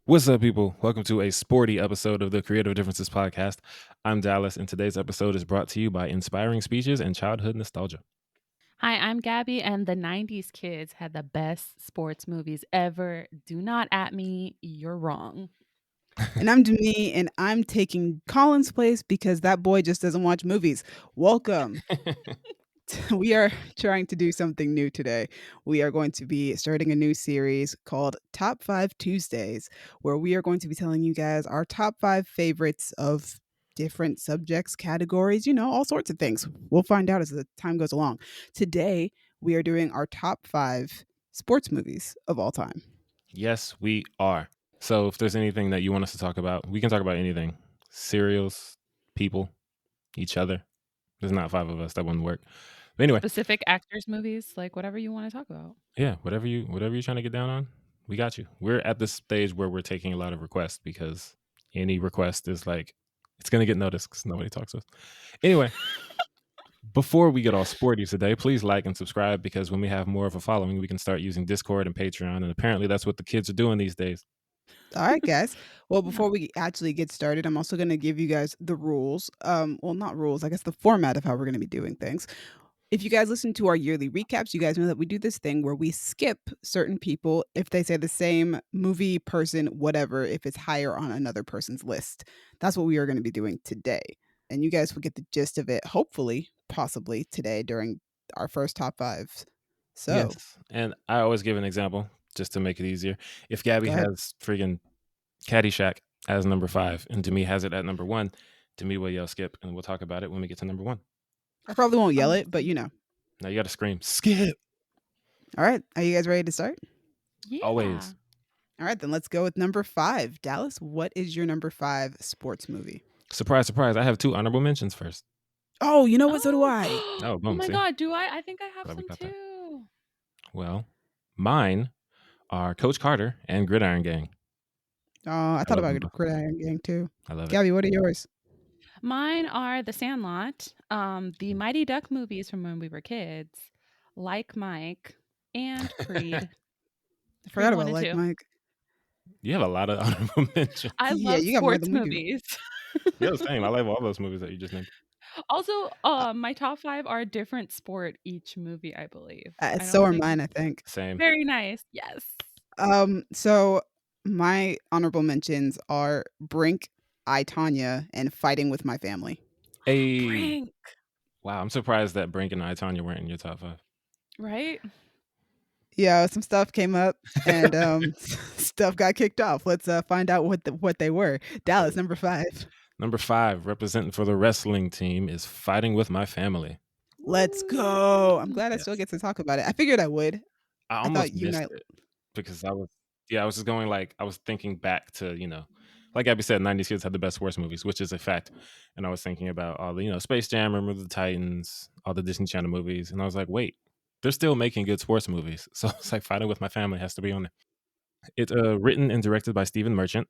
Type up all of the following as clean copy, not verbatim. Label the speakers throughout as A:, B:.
A: What's up, people? Welcome to a sporty episode of the Creative Differences podcast. I'm Dallas, and today's episode is brought to you by Inspiring Speeches and Childhood Nostalgia.
B: Hi, I'm Gabby, and the 90s kids had the best sports movies ever. Do not at me, you're wrong.
C: And I'm Demi, and I'm taking Colin's place because that boy just doesn't watch movies. Welcome. We are trying to do something new today. We are going to be starting a new series called Top 5 Tuesdays, where we are going to be telling you guys our top 5 favorites of different subjects, categories, all sorts of things. We'll find out as the time goes along. Today, we are doing our top 5 sports movies of all time.
A: Yes, we are. So if there's anything that you want us to talk about, we can talk about anything. Cereals, people, each other. There's not 5 of us. That wouldn't work. But anyway,
B: Specific actors' movies, like whatever you want to talk about.
A: yeah, whatever you're trying to get down on, we got you. We're at this stage where we're taking a lot of requests because any request is like it's gonna get noticed because nobody talks to us. Anyway. Before we get all sporty today, please like and subscribe because when we have more of a following, we can start using Discord and Patreon. And apparently that's what the kids are doing these days.
C: All right, guys. Well,
B: Yeah.
C: before we actually get started, I'm also going to give you guys the rules. Well, not rules, I guess the format of how we're going to be doing things. If you guys listen to our yearly recaps, you guys know that we do this thing where we skip certain people if they say the same movie, person, whatever, if it's higher on another person's list. That's what we are going to be doing today. And you guys will get the gist of it, hopefully, possibly today during our first top 5. So,
A: Yes. And I always give an example just to make it easier. If Gabby
C: go ahead.
A: has friggin' Caddyshack as number 5 and Demi has it at number 1, Demi will yell skip and we'll talk about it when we get to number 1.
C: I probably won't yell it, but
A: Now you got to scream skip.
C: All right. Are you guys ready to start?
B: Yeah.
A: Always.
C: All right, then let's go with number 5. Dallas, what is your number 5 sports movie?
A: Surprise, surprise. I have 2 honorable mentions first.
C: Oh, you know what? So do I.
A: Oh,
B: Oh
A: boom.
B: my
A: See?
B: God, do I? I think I have
A: Glad we
B: some
A: got that.
B: too.
A: Well, mine are Coach Carter and Gridiron Gang.
C: Oh, I thought
A: love them
C: about
A: both.
C: Gridiron Gang too.
A: I love it.
C: Gabby, what are yours?
B: Mine are The Sandlot, the Mighty Duck movies from when we were kids, Like Mike, and Creed.
C: I forgot
B: 1
C: about
B: and
C: Like
B: 2.
A: You have a lot of honorable mentions.
B: I
C: Yeah,
B: love
C: you got more
B: sports
C: than we do.
B: movies.
A: Yeah, the same. I like all those movies that you just named.
B: Also, my top 5 are a different sport each movie, I believe. I
C: So
B: don't
C: are
B: think
C: mine, I think.
A: Same.
B: Very nice. Yes.
C: So my honorable mentions are Brink, I, Tanya, and Fighting with My Family.
A: Hey.
B: Brink,
A: Wow, I'm surprised that Brink and I, Tanya, weren't in your top 5.
B: right?
C: Yeah, some stuff came up and stuff got kicked off. Let's find out what they were. Dallas, number 5.
A: Number 5, representing for the wrestling team, is Fighting with My Family.
C: Let's go. I'm glad I still
A: Yes.
C: get to talk about it. I figured I would.
A: I
C: I
A: almost
C: thought you and
A: missed
C: I
A: it because I was just going like I was thinking back to, like Abby said, 90s kids had the best sports movies, which is a fact. And I was thinking about all the, Space Jam, Remember the Titans, all the Disney Channel movies. And I was like, wait, they're still making good sports movies. So it's like Fighting with My Family has to be on there. It's written and directed by Stephen Merchant,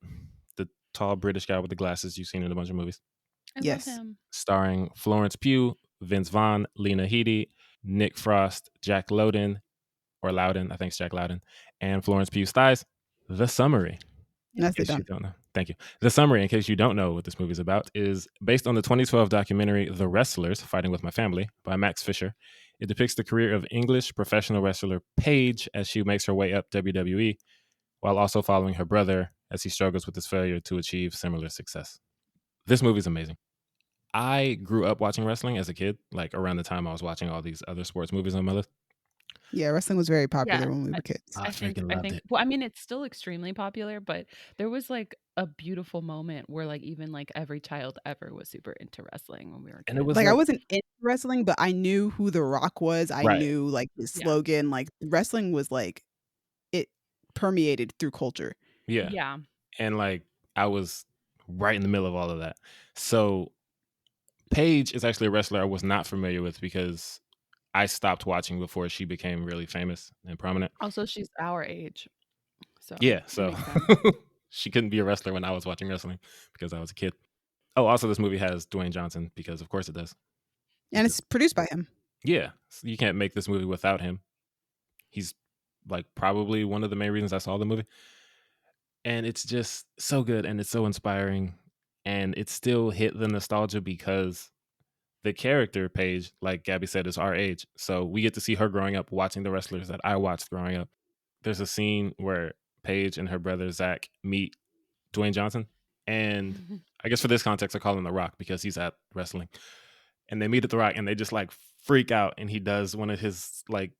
A: the tall British guy with the glasses you've seen in a bunch of movies.
B: I
C: Yes.
B: love him.
A: Starring Florence Pugh, Vince Vaughn, Lena Headey, Nick Frost, Jack Lowden, or Loudon, I think it's Jack Loudon, and Florence Pugh stars. The summary.
C: That's
A: In
C: it
A: case you
C: done.
A: don't know. Thank you. The summary, in case you don't know what this movie is about, is based on the 2012 documentary The Wrestlers, Fighting with My Family by Max Fisher. It depicts the career of English professional wrestler Paige as she makes her way up WWE, while also following her brother as he struggles with his failure to achieve similar success. This movie is amazing. I grew up watching wrestling as a kid, like around the time I was watching all these other sports movies on my list.
C: Yeah, wrestling was very popular
B: Yeah,
C: when we were kids.
A: I
B: I think
A: freaking
B: I
A: loved
B: think
A: it.
B: well, I mean, it's still extremely popular, but there was like a beautiful moment where like even like every child ever was super into wrestling when we were
A: And it
B: kids.
A: was
C: Like I
A: like,
C: wasn't into wrestling, but I knew who The Rock was. I
A: right.
C: knew like his
B: Yeah.
C: slogan. Like wrestling was like it permeated through culture.
A: Yeah.
B: Yeah.
A: And like I was right in the middle of all of that. So Paige is actually a wrestler I was not familiar with because I stopped watching before she became really famous and prominent.
B: Also, she's our age. So
A: Yeah,
B: it
A: so
B: makes sense.
A: she couldn't be a wrestler when I was watching wrestling because I was a kid. Oh, also this movie has Dwayne Johnson because of course it does.
C: And it's produced by him.
A: Yeah, so you can't make this movie without him. He's like probably one of the main reasons I saw the movie. and it's just so good and it's so inspiring, and it still hit the nostalgia because the character Paige, like Gabby said, is our age, so we get to see her growing up watching the wrestlers that I watched growing up. There's a scene where Paige and her brother Zach meet Dwayne Johnson, and I guess for this context I call him The Rock because he's at wrestling, and they meet at The Rock and they just like freak out, and he does one of his like,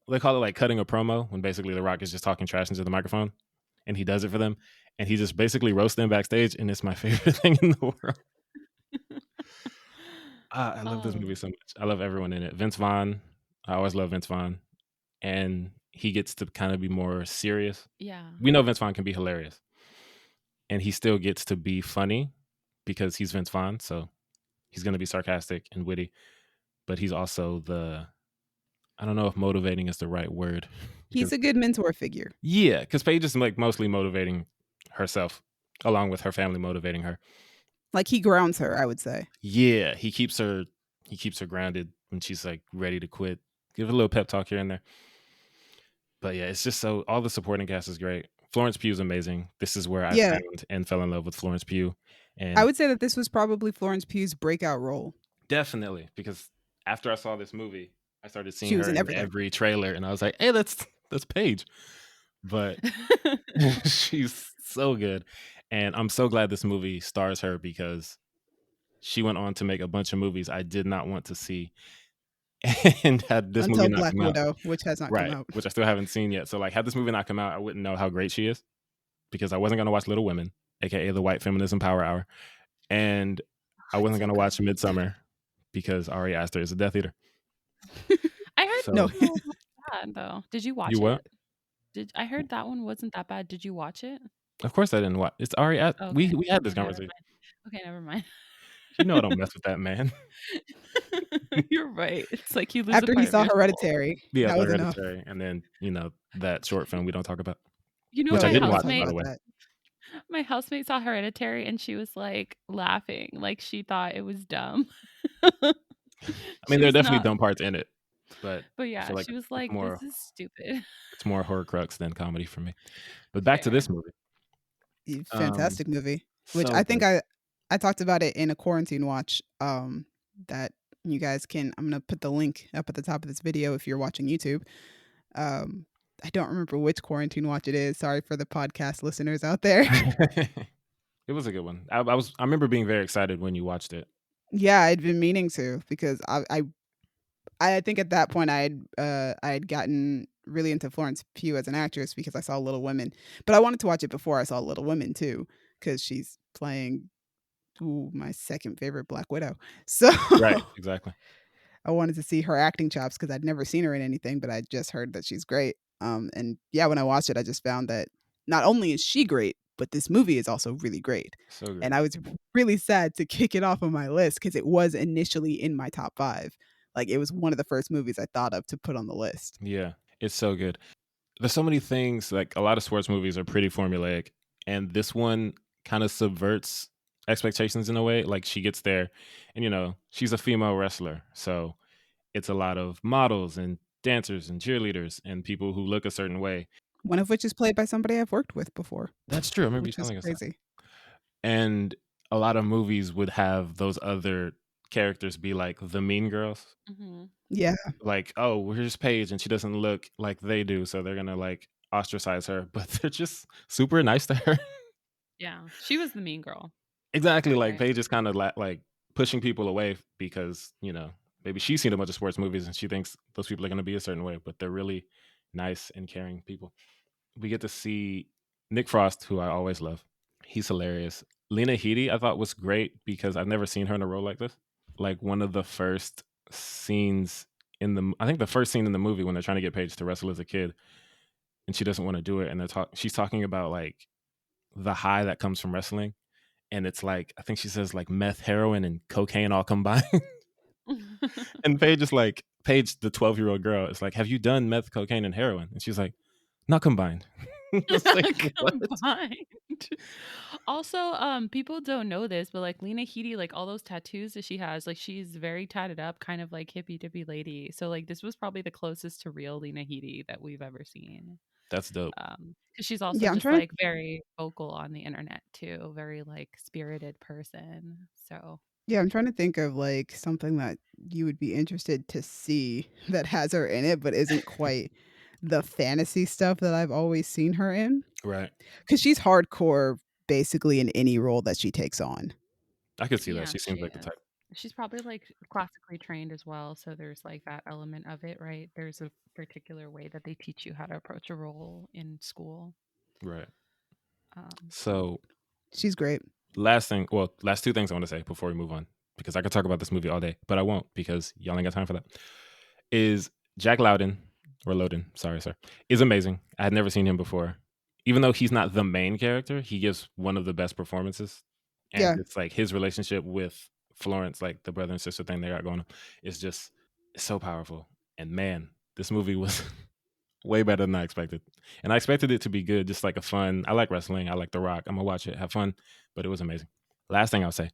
A: they call it like cutting a promo, when basically The Rock is just talking trash into the microphone, and he does it for them, and he just basically roasts them backstage, and it's my favorite thing in the world. I love this movie so much. I love everyone in it. Vince Vaughn, I always love Vince Vaughn, and he gets to kind of be more serious.
B: Yeah.
A: We know Vince Vaughn can be hilarious, and he still gets to be funny because he's Vince Vaughn, so he's going to be sarcastic and witty, but he's also the, I don't know if motivating is the right word.
C: He's a good mentor figure.
A: Yeah, because Paige is like mostly motivating herself, along with her family motivating her.
C: Like he grounds her, I would say.
A: Yeah, he keeps her grounded when she's like ready to quit. Give her a little pep talk here and there. But yeah, it's just so, all the supporting cast is great. Florence Pugh is amazing. This is where I found and fell in love with Florence Pugh. And
C: I would say that this was probably Florence Pugh's breakout role.
A: Definitely, because after I saw this movie, I started seeing
C: She
A: her
C: was in
A: in
C: everything.
A: every trailer, and I was like, "Hey, that's Paige." But she's so good, and I'm so glad this movie stars her because she went on to make a bunch of movies I did not want to see, and had this movie
C: Until
A: not
C: Black
A: come out,
C: Widow, which has not come
A: right,
C: out.
A: which I still haven't seen yet. So like, had this movie not come out, I wouldn't know how great she is, because I wasn't gonna watch Little Women, aka the White Feminism Power Hour, and I wasn't gonna watch Midsummer because Ari Aster is a Death Eater.
B: I heard
A: So-
B: no. Bad though. Did you watch
A: You what?
B: it? I heard that one wasn't that bad. Did you watch it?
A: Of course I didn't watch. It's Ari Aster. We had this
B: Okay, never
A: conversation.
B: mind. Okay, never mind.
A: You know I don't mess with that man.
B: You're right. It's like you lose
C: After
B: a
C: he
B: part of
C: saw
B: your soul.
C: Hereditary,
A: Yeah,
C: that was enough.
A: Hereditary, and then that short film we don't talk about.
B: You know,
A: Which I
B: my
A: didn't watch,
B: housemate,
A: by the way.
B: my housemate saw Hereditary and she was like laughing, like she thought it was dumb.
A: I mean, there are definitely dumb parts in it, but
B: yeah,
A: I feel like
B: she was like,
A: more,
B: "This is stupid."
A: it's more horror crux than comedy for me. But back to this movie.
C: Fantastic movie, which
A: so
C: I think
A: good.
C: I talked about it in a quarantine watch. That you guys can. I'm gonna put the link up at the top of this video if you're watching YouTube. I don't remember which quarantine watch it is. Sorry for the podcast listeners out there.
A: It was a good one. I remember being very excited when you watched it.
C: Yeah, I'd been meaning to, because I think at that point I had gotten really into Florence Pugh as an actress because I saw Little Women, but I wanted to watch it before I saw Little Women too, because she's playing my second favorite Black Widow. So
A: Right, exactly.
C: I wanted to see her acting chops because I'd never seen her in anything, but I just heard that she's great. And yeah, when I watched it, I just found that not only is she great, but this movie is also really great.
A: So good.
C: And I was really sad to kick it off on my list because it was initially in my top 5. Like, it was one of the first movies I thought of to put on the list.
A: Yeah, it's so good. There's so many things, like a lot of sports movies are pretty formulaic, and this one kind of subverts expectations in a way. Like, she gets there and she's a female wrestler, so it's a lot of models and dancers and cheerleaders and people who look a certain way.
C: One of which is played by somebody I've worked with before.
A: That's true. I remember you
C: Which is
A: telling us that.
C: crazy.
A: And a lot of movies would have those other characters be like the mean girls.
B: Mhm.
C: Yeah.
A: Like, oh, here's Paige and she doesn't look like they do, so they're gonna like ostracize her, but they're just super nice to her.
B: Yeah, she was the mean girl.
A: Exactly. Like,
B: Right.
A: Paige is kind of like pushing people away because maybe she's seen a bunch of sports movies and she thinks those people are going to be a certain way, but they're really nice and caring people. We get to see Nick Frost, who I always love. He's hilarious. Lena Headey, I thought, was great because I've never seen her in a role like this. Like, one of the first scenes I think the first scene in the movie, when they're trying to get Paige to wrestle as a kid and she doesn't want to do it, and she's talking about like the high that comes from wrestling, and it's like, I think she says like meth, heroin, and cocaine all combined. And Paige is like, Paige, the 12-year-old girl, is like, have you done meth, cocaine, and heroin? And she's like, not combined. It's like, what?
B: Combined. Also, people don't know this, but like Lena Headey, like all those tattoos that she has, like she's very tatted up, kind of like hippie dippy lady. So like this was probably the closest to real Lena Headey that we've ever seen.
A: That's dope.
B: Because she's also
C: Yeah, I'm
B: just
C: trying.
B: like very vocal on the internet too, very like spirited person. So
C: Yeah, I'm trying to think of like something that you would be interested to see that has her in it, but isn't quite the fantasy stuff that I've always seen her in.
A: Right.
C: Because she's hardcore basically in any role that she takes on.
A: I could see that.
B: yeah,
A: She seems
B: she
A: like the
B: is.
A: type.
B: She's probably like classically trained as well, so there's like that element of it, right? There's a particular way that they teach you how to approach a role in school.
A: Right.
B: Um,
A: So
C: She's great.
A: last two things I want to say before we move on, because I could talk about this movie all day, but I won't because y'all ain't got time for that. Is Jack Loudon, or Loden, sorry, sir, is amazing. I had never seen him before. Even though he's not the main character, he gives one of the best performances. And
C: Yeah.
A: it's like his relationship with Florence, like the brother and sister thing they got going on, is just so powerful. And man, this movie was way better than I expected. And I expected it to be good, just like a fun. I like wrestling. I like The Rock. I'm gonna watch it, have fun, but it was amazing. Last thing I'll say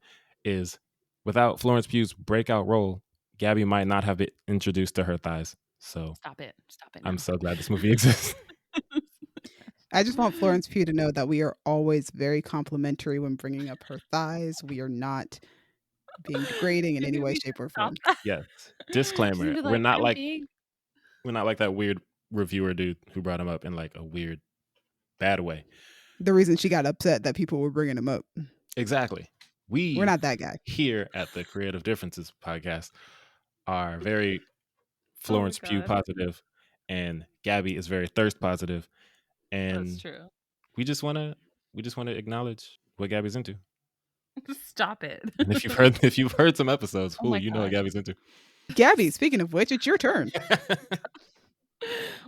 A: is, without Florence Pugh's breakout role, Gabby might not have been introduced to her thighs. So
B: Stop it now.
A: I'm so glad this movie exists.
C: I just want Florence Pugh to know that we are always very complimentary when bringing up her thighs. We are not being degrading in any
B: Maybe
C: way,
B: we
C: shape, or
B: should stop
C: form.
B: that.
A: Yes.
B: She's
A: Disclaimer:
B: gonna be
A: we're
B: like,
A: not
B: I'm
A: like
B: being
A: that weird reviewer dude who brought him up in like a weird, bad way.
C: The reason she got upset that people were bringing him up.
A: Exactly.
C: We're
A: We
C: not that guy.
A: here at the Creative Differences podcast are very
B: oh my
A: Florence Pugh
B: god.
A: positive, and Gabby is very thirst positive,
B: That's
A: and
B: true.
A: we just want to acknowledge what Gabby's into.
B: Stop it.
A: And if you've heard some episodes,
B: Oh my
A: you know what
B: gosh.
A: Gabby's into.
C: Gabby, speaking of which, it's your turn.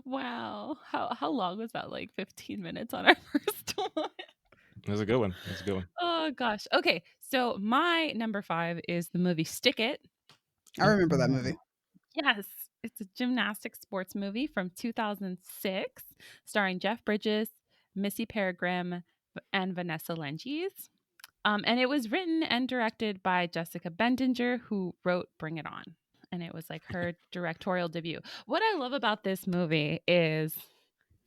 B: Wow. How long was that? Like 15 minutes on our first one.
A: It was a good one.
B: Oh gosh. Okay. So my number 5 is the movie Stick It.
C: I remember that movie.
B: Yes. It's a gymnastics sports movie from 2006 starring Jeff Bridges, Missy Peregrym, and Vanessa Lenges. And it was written and directed by Jessica Bendinger, who wrote Bring It On. And it was like her directorial debut. What I love about this movie is,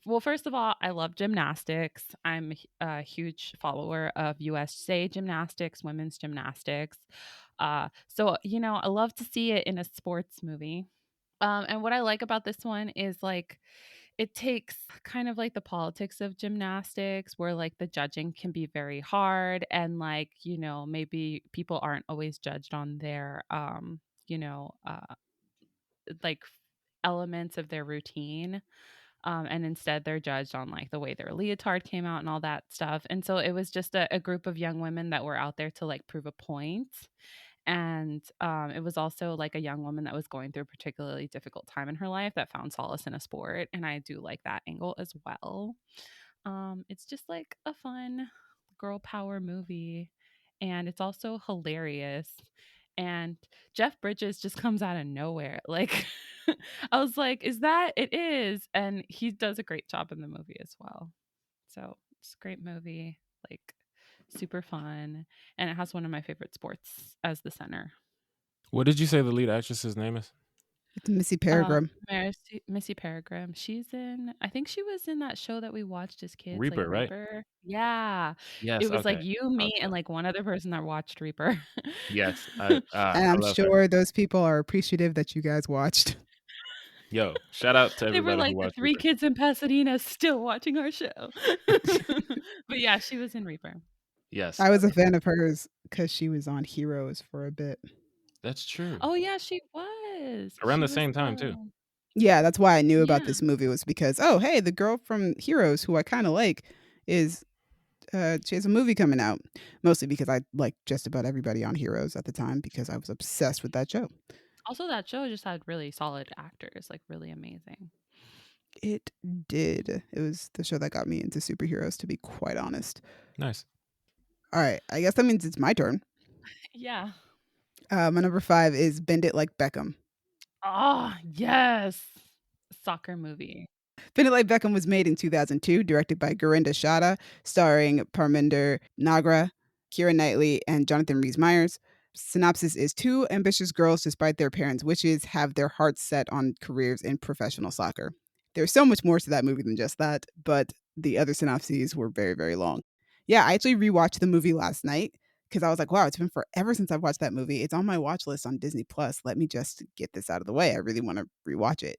B: well, first of all, I love gymnastics. I'm a huge follower of USA gymnastics, women's gymnastics. So, I love to see it in a sports movie. And what I like about this one is like it takes kind of like the politics of gymnastics where like the judging can be very hard and like, maybe people aren't always judged on their you know, like elements of their routine. And instead they're judged on like the way their leotard came out and all that stuff. And so it was just a group of young women that were out there to like prove a point. And it was also like a young woman that was going through a particularly difficult time in her life that found solace in a sport. And I do like that angle as well. It's just like a fun girl power movie. And it's also hilarious. And Jeff Bridges just comes out of nowhere. Like, I was like, is that? It is. And he does a great job in the movie as well. So it's a great movie. Like, super fun. And it has one of my favorite sports as the center.
A: What did you say the lead actress's name is?
C: It's Missy Peregrym.
B: Missy Peregrym. I think she was in that show that we watched as kids,
A: Reaper,
B: like
A: right?
B: Reaper. Yeah.
A: Yes.
B: It was like
A: Okay.
B: you, me, and like one other person that watched Reaper.
A: Yes.
C: And I'm
A: love her.
C: sure those people are appreciative that you guys watched.
A: Yo, shout out to
B: They were
A: everybody
B: like
A: who
B: the
A: watched
B: 3
A: Reaper.
B: kids in Pasadena still watching our show. But yeah, she was in Reaper.
A: Yes.
C: I was a fan of hers because she was on Heroes for a bit.
A: That's true.
B: Oh yeah, she was.
A: Around
B: She
A: the
B: was
A: same time too.
C: Yeah, that's why I knew about
B: Yeah.
C: this movie was because, oh, hey, the girl from Heroes who I kind of like is she has a movie coming out. Mostly because I liked just about everybody on Heroes at the time because I was obsessed with that show.
B: Also, that show just had really solid actors, like really amazing.
C: It did. It was the show that got me into superheroes, to be quite honest.
A: Nice.
C: All right, I guess that means it's my turn.
B: Yeah.
C: My number 5 is Bend It Like Beckham.
B: Oh, yes. Soccer movie.
C: Bend It Like Beckham was made in 2002, directed by Gurinder Shada, starring Parminder Nagra, Keira Knightley, and Jonathan Rhys-Meyers. Synopsis is 2 ambitious girls, despite their parents' wishes, have their hearts set on careers in professional soccer. There's so much more to that movie than just that, but the other synopses were very, very long. Yeah, I actually rewatched the movie last night because I was like, wow, it's been forever since I've watched that movie. It's on my watch list on Disney Plus. Let me just get this out of the way. I really want to rewatch it.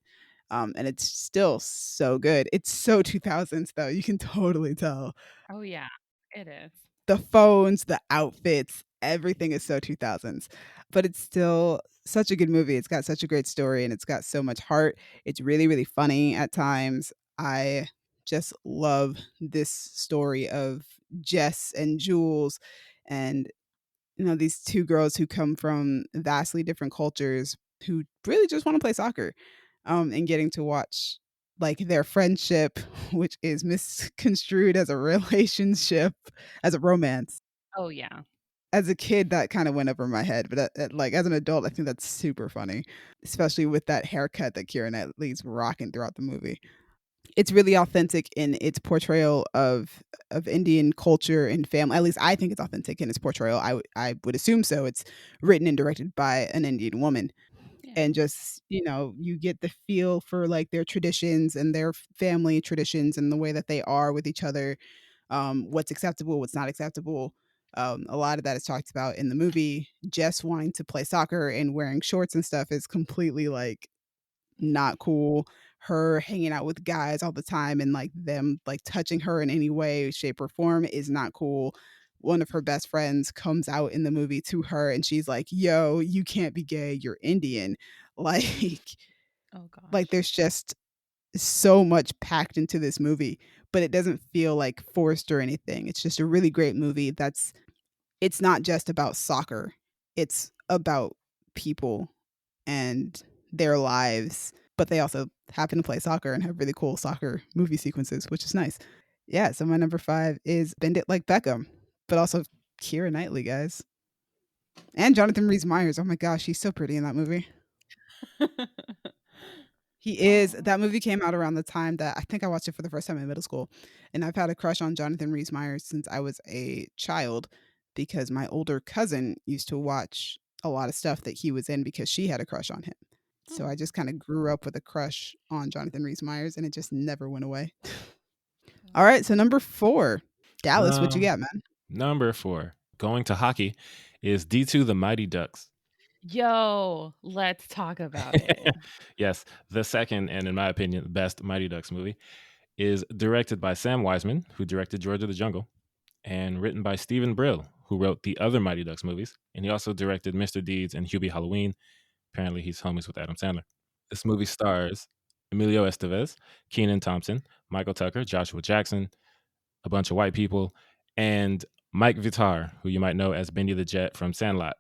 C: And it's still so good. It's so 2000s though. You can totally tell.
B: Oh yeah, it is.
C: The phones, the outfits, everything is so 2000s. But it's still such a good movie. It's got such a great story and it's got so much heart. It's really, really funny at times. I just love this story of Jess and Jules and these two girls who come from vastly different cultures who really just want to play soccer, and getting to watch like their friendship, which is misconstrued as a relationship, as a romance.
B: Oh yeah.
C: As a kid, that kind of went over my head, but like as an adult, I think that's super funny, especially with that haircut that Keira Knightley's rocking throughout the movie. It's really authentic in its portrayal of Indian culture and family. At least I think it's authentic in its portrayal. I would assume so. It's written and directed by an Indian woman.
B: Yeah.
C: And just, you get the feel for like their traditions and their family traditions and the way that they are with each other, what's acceptable, what's not acceptable. A lot of that is talked about in the movie. Jess wanting to play soccer and wearing shorts and stuff is completely like not cool. Her hanging out with guys all the time and like them like touching her in any way, shape, or form is not cool. One of her best friends comes out in the movie to her and she's like, yo, you can't be gay, you're Indian. Like,
B: Oh gosh.
C: like there's just so much packed into this movie, but it doesn't feel like forced or anything. It's just a really great movie it's not just about soccer. It's about people and their lives, but they also happen to play soccer and have really cool soccer movie sequences, which is nice. Yeah, so my number 5 is Bend It Like Beckham, but also Keira Knightley, guys. And Jonathan Rhys Meyers. Oh my gosh, he's so pretty in that movie. He is. That movie came out around the time that I think I watched it for the first time in middle school. And I've had a crush on Jonathan Rhys Meyers since I was a child because my older cousin used to watch a lot of stuff that he was in because she had a crush on him. So I just kind of grew up with a crush on Jonathan Rhys Meyers and it just never went away. All right, so number 4. Dallas, what you got, man?
A: Number 4, going to hockey, is D2 The Mighty Ducks.
B: Yo, let's talk about it.
A: Yes, the second and in my opinion best Mighty Ducks movie is directed by Sam Wiseman, who directed George of the Jungle, and written by Stephen Brill, who wrote the other Mighty Ducks movies, and he also directed Mr. Deeds and Hubie Halloween. Apparently, he's homies with Adam Sandler. This movie stars Emilio Estevez, Kenan Thompson, Michael Tucker, Joshua Jackson, a bunch of white people, and Mike Vitar, who you might know as Bendy the Jet from Sandlot,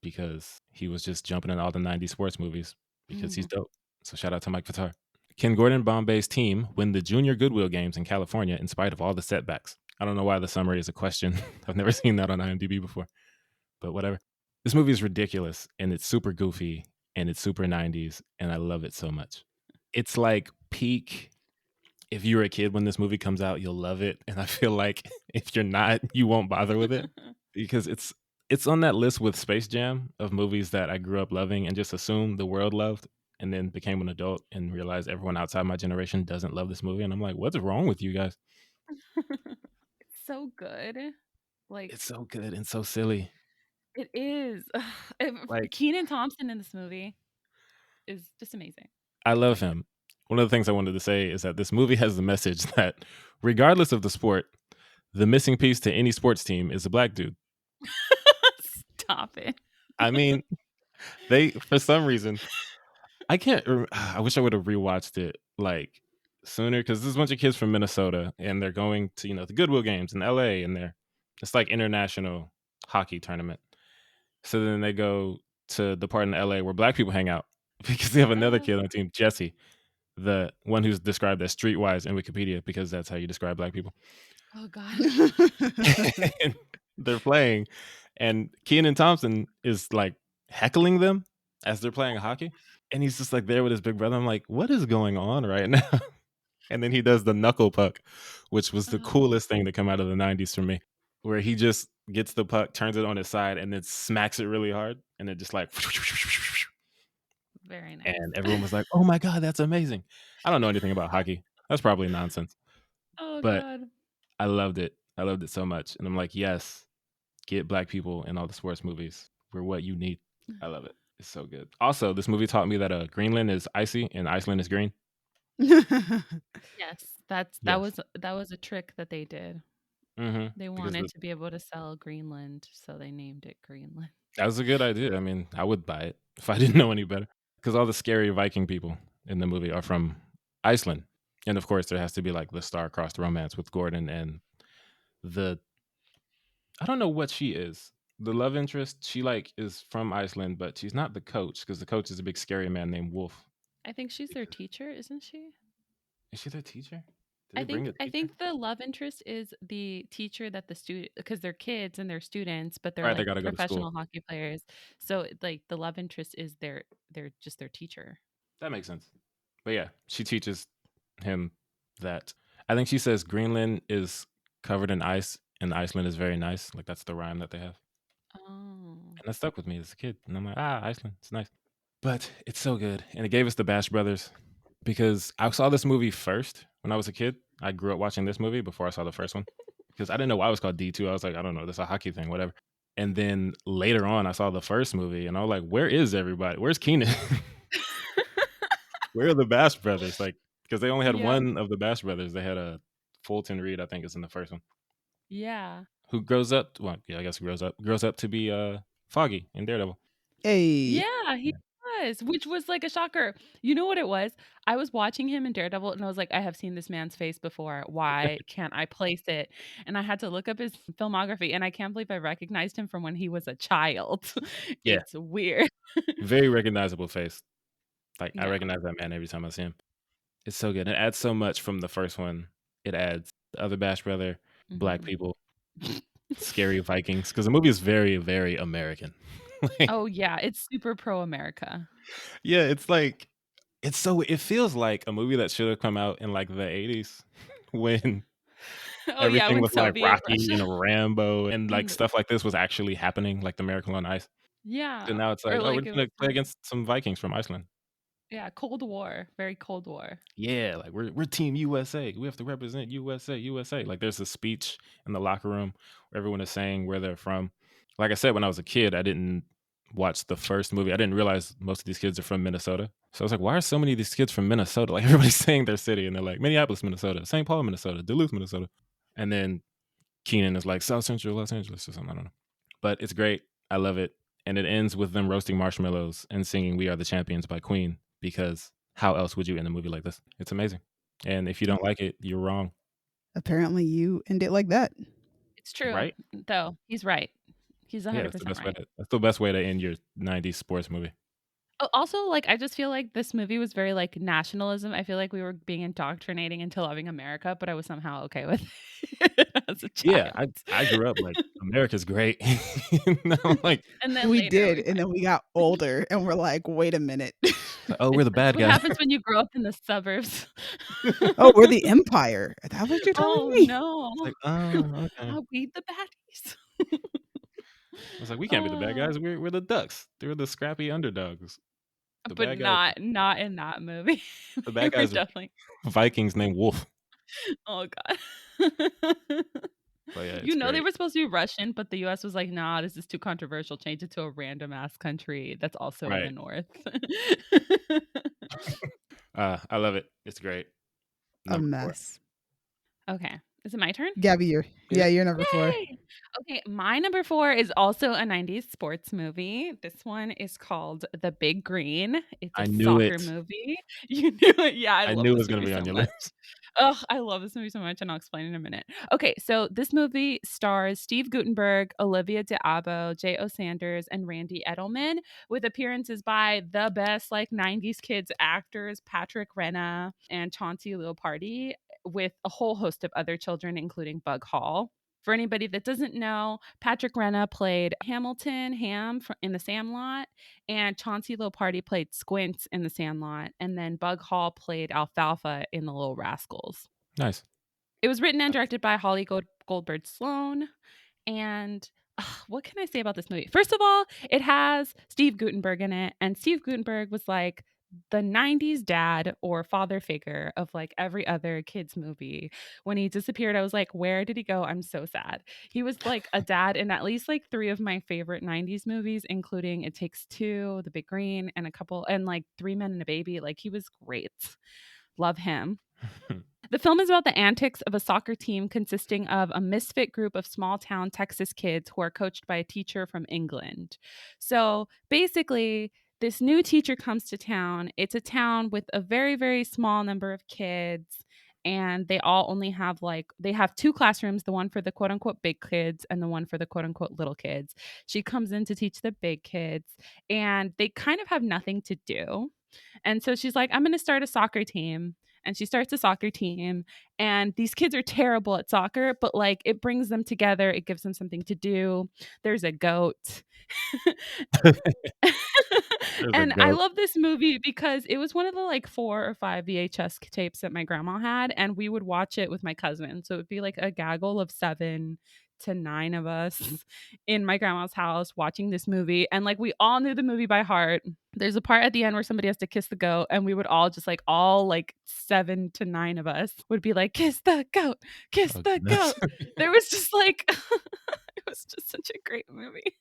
A: because he was just jumping in all the 90s sports movies because he's dope. So shout out to Mike Vitar. Ken Gordon Bombay's team win the Junior Goodwill Games in California in spite of all the setbacks. I don't know why the summary is a question. I've never seen that on IMDb before, but whatever. This movie is ridiculous and it's super goofy and it's super 90s and I love it so much. It's like peak. If you're a kid when this movie comes out, you'll love it. And I feel like if you're not, you won't bother with it because it's on that list with Space Jam of movies that I grew up loving and just assumed the world loved, and then became an adult and realized everyone outside my generation doesn't love this movie. And I'm like, what's wrong with you guys?
B: It's so good. Like,
A: It's so good and so silly.
B: it is.
A: Like,
B: Kenan Thompson in this movie is just amazing.
A: I love him. One of the things I wanted to say is that this movie has the message that regardless of the sport, the missing piece to any sports team is a black dude.
B: Stop it.
A: I mean, they, for some reason, I wish I would have rewatched it like sooner because there's a bunch of kids from Minnesota and they're going to, the Goodwill Games in LA and it's like international hockey tournament. So then they go to the part in LA where black people hang out because they have another kid on the team, Jesse, the one who's described as streetwise in Wikipedia because that's how you describe black people.
B: Oh God.
A: And they're playing and Kenan Thompson is like heckling them as they're playing hockey. And he's just like there with his big brother. I'm like, what is going on right now? And then he does the knuckle puck, which was the coolest thing to come out of the 90s for me, where he just gets the puck, turns it on his side, and then smacks it really hard. And it just like
B: Very nice.
A: And everyone was like, "Oh my god, that's amazing." I don't know anything about hockey. That's probably nonsense.
B: Oh
A: But
B: God.
A: I loved it. I loved it so much. And I'm like, "Yes, get black people in all the sports movies. We're what you need." I love it. It's so good. Also, this movie taught me that Greenland is icy and Iceland is green.
B: Yes,
A: Yes.
B: that was a trick that they did. They
A: Because
B: wanted to be able to sell Greenland, so they named it Greenland.
A: that was a good idea. I mean, I would buy it if I didn't know any better. Because all the scary Viking people in the movie are from Iceland. And of course, there has to be like the star-crossed romance with Gordon and the I don't know what she is. The love interest, she like is from Iceland, but she's not the coach because the coach is a big scary man named Wolf.
B: I think she's their teacher, isn't she?
A: Is she their teacher? Did they bring a
B: I
A: teacher?
B: think the love interest is the teacher that the student, because they're kids and they're students, but they're
A: Right, they
B: like
A: gotta go to school.
B: professional hockey players. So like the love interest is they're just their teacher.
A: That makes sense. But yeah, she teaches him that. I think she says Greenland is covered in ice and Iceland is very nice. Like that's the rhyme that they have.
B: Oh.
A: And that stuck with me as a kid. And I'm like, Iceland, it's nice. But it's so good. And it gave us the Bash Brothers because I saw this movie first when I was a kid. I grew up watching this movie before I saw the first one because I didn't know why it was called D2. I was like, I don't know, that's a hockey thing, whatever. And then later on, I saw the first movie and I was like, where is everybody? Where's Keenan? Where are the Bash Brothers? Like, because they only had
B: Yeah.
A: one of the Bash Brothers. They had a Fulton Reed, I think, is in the first one,
B: Yeah.
A: who grows up. Well, yeah, I guess grows up to be Foggy in Daredevil.
C: Hey.
B: Yeah, he was, which was like a shocker. You know what it was? I was watching him in Daredevil and I was like, I have seen this man's face before. Why can't I place it? And I had to look up his filmography and I can't believe I recognized him from when he was a child.
A: Yeah.
B: It's weird.
A: Very recognizable face. Like I
B: Yeah.
A: recognize that man every time I see him. It's so good. It adds so much from the first one. It adds the other Bash brother, black
B: Mhm.
A: people, scary Vikings. Because the movie is very, very American. Like,
B: Oh yeah, it's super pro America.
A: yeah, it's like it feels like a movie that should have come out in like the 80s when
B: Oh yeah,
A: everything
B: when
A: was like
B: Soviet
A: Rocky
B: Russia.
A: and Rambo and like
B: And
A: stuff like this was actually happening, like the Miracle on Ice.
B: yeah,
A: So now it's
B: or
A: like, oh, we're
B: like
A: just
B: it
A: gonna
B: was
A: play against some Vikings from Iceland.
B: yeah, Cold War, very Cold War.
A: Yeah, like we're Team USA. We have to represent USA, USA. Like there's a speech in the locker room where everyone is saying where they're from. Like I said, when I was a kid, I didn't watch the first movie. I didn't realize most of these kids are from Minnesota. So I was like, why are so many of these kids from Minnesota? Like everybody's saying their city and they're like Minneapolis, Minnesota, St. Paul, Minnesota, Duluth, Minnesota. And then Keenan is like South Central Los Angeles or something. I don't know. But it's great. I love it. And it ends with them roasting marshmallows and singing We Are the Champions by Queen because how else would you end a movie like this? It's amazing. And if you don't like it, you're wrong.
C: Apparently, you end it like that.
B: It's true,
A: Right?
B: though. He's right. He's
A: Yeah,
B: 100%
A: that's the best way
B: right.
A: that's the best way to end your 90s sports movie.
B: Oh, also, like, I just feel like this movie was very like nationalism. I feel like we were being indoctrinating into loving America, but I was somehow okay with it as a
A: Yeah,
B: child.
A: I grew up like America's great. And I'm like,
B: And then
C: We
B: later
C: did,
B: we
C: and then we got older, and we're like, wait a minute.
A: oh, we're the bad
B: what
A: guys.
B: happens when you grow up in the suburbs?
C: Oh, we're the empire. Is that what you're telling
B: Oh
C: me?
B: no.
A: Like, oh, okay.
B: Are we the baddies?
A: I was like, we can't be the bad guys. We're the ducks. They're the scrappy underdogs. The
B: But
A: bad guys.
B: not in that movie.
A: The
B: They
A: bad
B: were
A: guys are
B: definitely
A: Vikings named Wolf.
B: oh god.
A: But yeah,
B: You
A: it's
B: know they
A: great.
B: were supposed to be Russian, but the US was like, "Nah, this is too controversial. Change it to a random ass country that's also in the
A: Right.
B: north."
A: I love it. It's great.
C: A
A: Number 4.
C: mess.
B: Okay. Is it my turn?
C: Gabby, you're number 4.
B: Yay! Okay, my number 4 is also a 90s sports movie. This one is called The Big Green. It's
A: I
B: a
A: knew
B: soccer
A: it.
B: movie. You knew it. Yeah, I
A: I
B: love
A: knew it
B: this
A: was gonna
B: movie
A: be
B: so
A: on your
B: much.
A: list.
B: Oh, I love this movie so much, and I'll explain in a minute. Okay, so this movie stars Steve Guttenberg, Olivia d'Abo, J.O. Sanders, and Randy Edelman, with appearances by the best like 90s kids actors, Patrick Renna and Chauncey Leopardi, with a whole host of other children, including Bug Hall. For anybody that doesn't know, Patrick Renna played Hamilton Ham in The Sandlot, and Chauncey Leopardi played Squints in The Sandlot, and then Bug Hall played Alfalfa in The Little Rascals.
A: Nice.
B: It was written and directed by Holly Goldberg Sloan, and What can I say about this movie? First of all, it has Steve Guttenberg in it, and Steve Guttenberg was like the 90s dad or father figure of like every other kids movie. When he disappeared, I was like, where did he go? I'm so sad. He was like a dad in at least like 3 of my favorite 90s movies, including It Takes Two, The Big Green, and a couple, and like Three Men and a Baby. Like, he was great. Love him. The film is about the antics of a soccer team consisting of a misfit group of small town Texas kids who are coached by a teacher from England. So basically, this new teacher comes to town. It's a town with a very, very small number of kids. And they all only have they have 2 classrooms, the one for the quote unquote big kids and the one for the quote unquote little kids. She comes in to teach the big kids, and they kind of have nothing to do. And so she's like, I'm going to start a soccer team. And she starts a soccer team. And these kids are terrible at soccer, but like it brings them together. It gives them something to do. There's a goat.
A: There's a
B: And I
A: goat.
B: love this movie because it was one of the like 4 or 5 VHS tapes that my grandma had, and we would watch it with my cousin. So it would be like a gaggle of 7 to 9 of us in my grandma's house watching this movie, and like we all knew the movie by heart. There's a part at the end where somebody has to kiss the goat, and we would all just like all like 7 to 9 of us would be like, kiss the goat, kiss
A: Oh,
B: the
A: goodness.
B: goat. There was just like it was just such a great movie.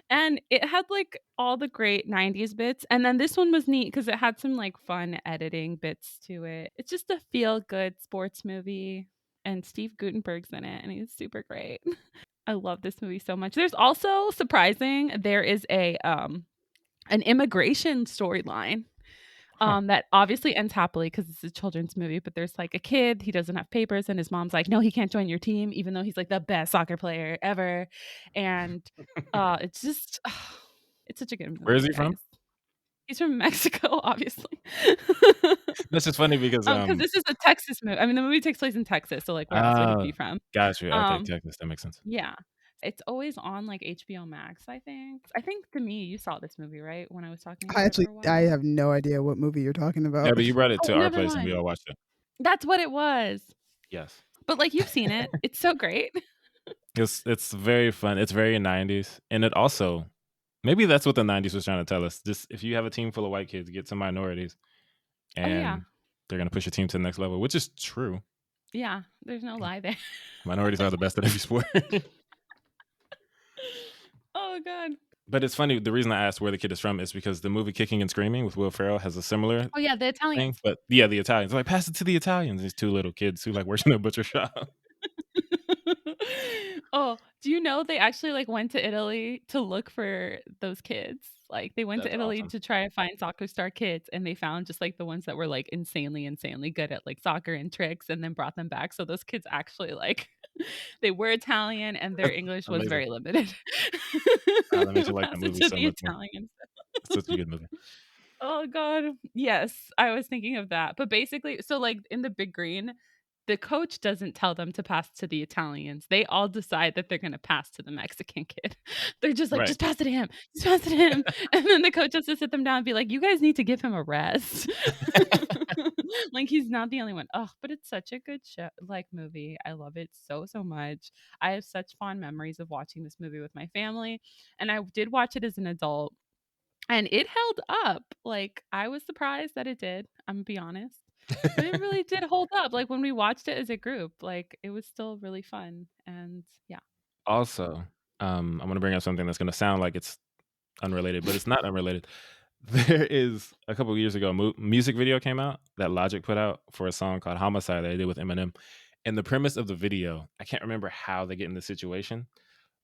B: And it had like all the great 90s bits. And then this one was neat because it had some like fun editing bits to it. It's just a feel good sports movie. And Steve Guttenberg's in it, and he's super great. I love this movie so much. There's also, surprising, there is an immigration storyline
A: Huh.
B: that obviously ends happily because it's a children's movie. But there's like a kid, he doesn't have papers, and his mom's like, no, he can't join your team, even though he's like the best soccer player ever. And it's just, it's such a good
A: Where is
B: movie,
A: he from?
B: guys. He's from Mexico, obviously.
A: That's just funny because
B: Because this is a Texas movie. I mean, the movie takes place in Texas, so like, where else would he be from?
A: got you. Okay,
B: Um,
A: Texas. That makes sense.
B: yeah. It's always on like HBO Max, I think. I think to me, you saw this movie, right? When I was talking about it for a
C: I
B: while.
C: have no idea what movie you're talking
A: Yeah,
C: about.
A: but you brought it
B: Oh,
A: to our
B: never
A: place and we
B: mind.
A: all watched it.
B: That's what it was.
A: Yes.
B: But like, you've seen it. It's so great.
A: It's very fun. It's very 90s. And it also, maybe that's what the 90s was trying to tell us. Just if you have a team full of white kids, get some minorities
B: Oh, yeah.
A: and they're going to push your team to the next level, which is true.
B: Yeah. There's no lie there.
A: Minorities are the best at every sport.
B: Oh, God.
A: But it's funny. The reason I asked where the kid is from is because the movie Kicking and Screaming with Will Ferrell has a similar
B: Oh, yeah. The
A: thing.
B: Italians.
A: But yeah, the Italians. They're like, pass it to the Italians. These 2 little kids who like work in a butcher shop.
B: Oh, do you know they actually like went to Italy to look for those kids? Like, they went to
A: That's
B: Italy
A: awesome.
B: to try to find soccer star kids, and they found just like the ones that were like insanely good at like soccer and tricks, and then brought them back. So those kids actually like they were Italian, and their English was
A: Amazing.
B: very limited.
A: That makes you like that
B: Pass it
A: movie
B: to
A: so
B: the
A: much more.
B: Italians.
A: It's such a good movie.
B: Oh, God. Yes, I was thinking of that. But basically, so like in The Big Green, the coach doesn't tell them to pass to the Italians. They all decide that they're going to pass to the Mexican kid. They're just like,
A: Right.
B: just pass it to him. Just pass it to him. And then the coach has to sit them down and be like, you guys need to give him a rest. Like, he's not the only one. Oh, but it's such a good show, like, movie. I love it so, so much. I have such fond memories of watching this movie with my family. And I did watch it as an adult, and it held up. Like, I was surprised that it did. I'm gonna be honest. But it really did hold up. Like, when we watched it as a group, like, it was still really fun. And yeah.
A: Also, I'm going to bring up something that's going to sound like it's unrelated, but it's not unrelated. There is a couple of years ago, a music video came out that Logic put out for a song called Homicide that they did with Eminem. And the premise of the video, I can't remember how they get in the situation,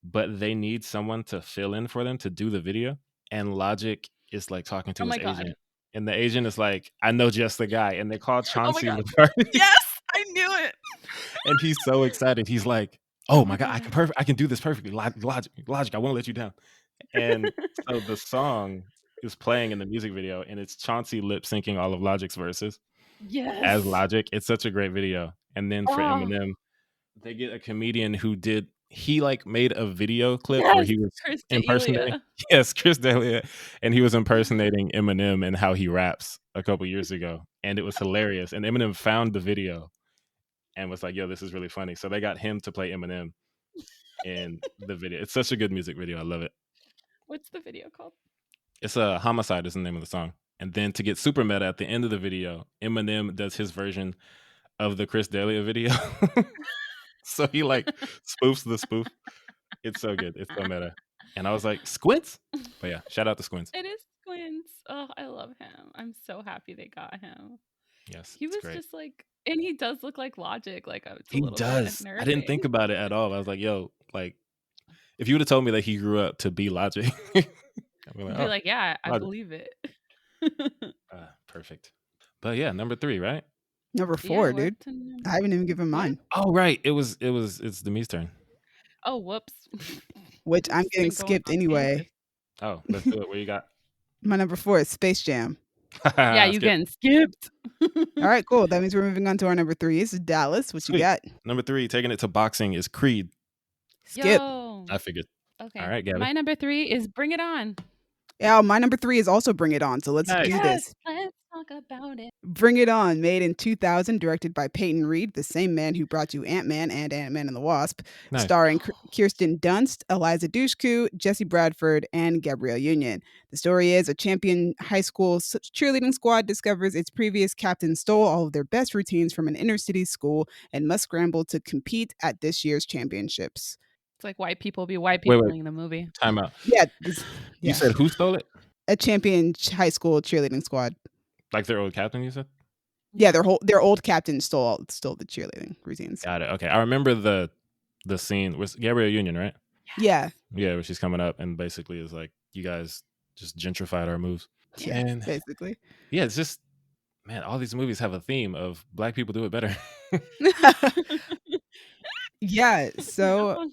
A: but they need someone to fill in for them to do the video. And Logic is like talking to
B: Oh
A: his
B: my God.
A: agent. And the agent is like, I know just the guy. And they call
B: Oh my
A: Chauncey
B: God.
A: McCartney.
B: Yes, I knew it.
A: And he's so excited. He's like, oh my God, I can do this perfectly. Logic, I won't let you down. And so the song is playing in the music video, and it's Chauncey lip syncing all of Logic's verses as
B: Yes.
A: Logic. It's such a great video. And then for
B: Oh,
A: Eminem, they get a comedian who like made a video clip where
B: yes.
A: he was
B: Chris
A: impersonating.
B: D'Elia.
A: Yes, Chris D'Elia. And he was impersonating Eminem and how he raps a couple years ago. And it was hilarious. And Eminem found the video and was like, yo, this is really funny. So they got him to play Eminem. in the video. It's such a good music video. I love it.
B: What's the video called?
A: It's a Homicide is the name of the song. And then to get super meta at the end of the video, Eminem does his version of the Chris D'Elia video. So he like spoofs the spoof. It's so good. It's so meta. And I was like, Squints? But yeah, shout out to Squints.
B: It is Squints. Oh, I love him. I'm so happy they got him.
A: Yes,
B: He
A: it's
B: was
A: great.
B: just like, and he does look like Logic. Like it's a
A: He
B: little
A: does.
B: bit
A: I didn't think
B: unnerving.
A: about it at all. I was like, yo, like, if you would have told me that he grew up to be Logic, I'd be
B: I'd
A: like,
B: be
A: oh,
B: like, yeah, I
A: Logic.
B: believe it.
A: Perfect. But yeah, number 3, right?
C: Number
B: Yeah,
C: 4,
B: we're
C: dude.
B: up to number-
C: I haven't even given
B: Yeah.
C: mine,
A: Oh, right. It's Demi's turn.
B: Oh, whoops.
C: which I'm
B: It's
C: getting
B: been going
C: skipped
B: on
C: anyway.
B: tangents.
A: Oh, let's do it. What you got?
C: My number 4 is Space Jam.
B: Yeah, you
A: Skip.
B: getting skipped.
C: All right, cool. That means we're moving on to our number 3. This is Dallas. What
A: Sweet.
C: you got?
A: Number 3, taking it to boxing, is Creed.
C: Skip.
B: Yo.
A: I figured.
B: Okay.
A: All right, Gabby.
B: My number 3 is Bring It On.
C: Yeah, my number 3 is also Bring It On. So let's
A: Nice.
C: do
B: Yes,
C: this.
B: let's talk about it.
C: Bring It On, made in 2000, directed by Peyton Reed, the same man who brought you Ant-Man and Ant-Man and the Wasp,
A: Nice.
C: starring Kirsten Dunst, Eliza Dushku, Jesse Bradford, and Gabrielle Union. The story is a champion high school cheerleading squad discovers its previous captain stole all of their best routines from an inner-city school and must scramble to compete at this year's championships.
B: It's like white people be white
A: Wait,
B: people
A: wait.
B: in the movie.
A: Time out.
C: Yeah,
A: You said who stole it?
C: a champion high school cheerleading squad.
A: Like their old captain, you said?
C: Yeah, their old captain stole the cheerleading routines.
A: Got it. Okay. I remember the scene with Gabrielle Union, right?
C: Yeah,
A: Yeah, where she's coming up and basically is like, you guys just gentrified our moves.
C: yeah,
A: And
C: basically.
A: yeah, it's just, man, all these movies have a theme of black people do it better.
C: Yeah, so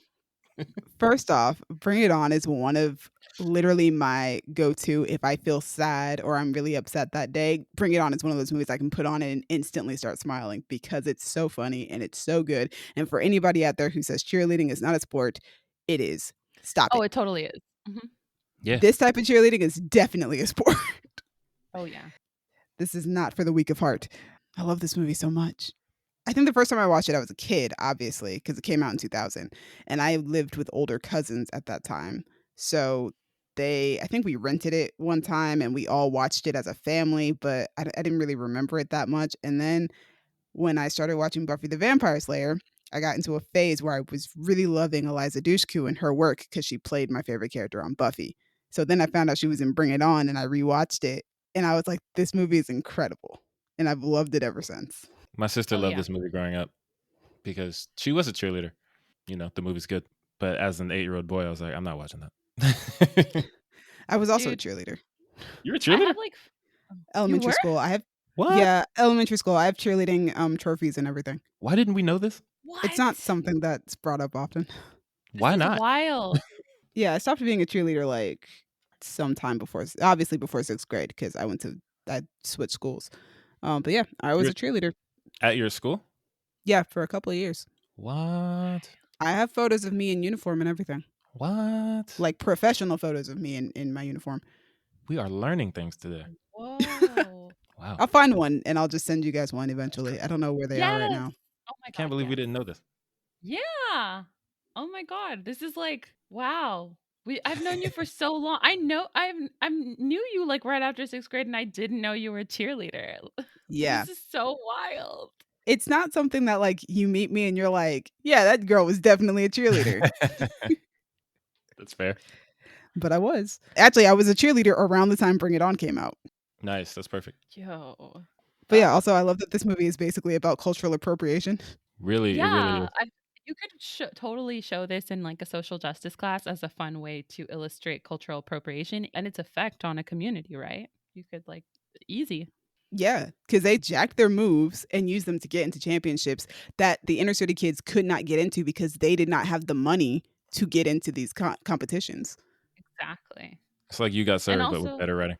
C: first off, Bring It On is one of literally my go-to if I feel sad or I'm really upset that day. Bring It On is one of those movies I can put on and instantly start smiling because it's so funny and it's so good. And for anybody out there who says cheerleading is not a sport, it is. Stop
B: Oh,
C: it.
B: it totally is. Mhm.
A: Yeah.
C: This type of cheerleading is definitely a sport.
B: Oh, yeah.
C: This is not for the weak of heart. I love this movie so much. I think the first time I watched it, I was a kid, obviously, because it came out in 2000. And I lived with older cousins at that time. So I think we rented it one time and we all watched it as a family, but I didn't really remember it that much. And then when I started watching Buffy the Vampire Slayer, I got into a phase where I was really loving Eliza Dushku and her work because she played my favorite character on Buffy. So then I found out she was in Bring It On and I rewatched it. And I was like, this movie is incredible. And I've loved it ever since.
A: My sister
B: Oh,
A: loved
B: yeah.
A: this movie growing up because she was a cheerleader. You know, the movie's good. But as an 8-year-old boy, I was like, I'm not watching that.
C: I was also a
B: Dude.
C: cheerleader.
A: You're a
B: I
A: cheerleader?
B: have like
C: Elementary
B: were?
C: school. I have
A: What?
C: Yeah, elementary school. I have cheerleading trophies and everything.
A: Why didn't we know this?
B: What?
C: It's not something that's brought up often.
B: This
A: Why
B: is
A: not?
B: Wild.
C: Yeah, I stopped being a cheerleader like sometime obviously before 6th grade because I switched schools. But yeah, I was
A: You're-
C: a cheerleader.
A: At your school?
C: Yeah, for a couple of years.
A: What?
C: I have photos of me in uniform and everything.
A: What?
C: Like professional photos of me in my uniform.
A: We are learning things today.
B: Whoa.
A: Wow.
C: I'll find one and I'll just send you guys one eventually. I don't know where they are right
B: Yes.
C: now.
B: Oh my god.
A: Can't believe we
B: yes.
A: didn't know this.
B: Yeah. Oh my god. This is like wow. I've known you for so long. I knew you like right after 6th grade, and I didn't know you were a cheerleader.
C: Yeah.
B: This is so wild.
C: It's not something that like you meet me and you're like, yeah, that girl was definitely a cheerleader.
A: That's fair.
C: But I was. Actually, I was a cheerleader around the time Bring It On came out.
A: Nice. That's perfect.
B: Yo.
C: But yeah, also I love that this movie is basically about cultural appropriation.
A: Really, it really
B: Yeah.
A: is.
B: You could totally show this in like a social justice class as a fun way to illustrate cultural appropriation and its effect on a community, right? You could like easy.
C: Yeah, because they jacked their moves and used them to get into championships that the inner city kids could not get into because they did not have the money to get into these competitions.
B: Exactly.
A: It's like you got served, but with
B: also-
A: better writing.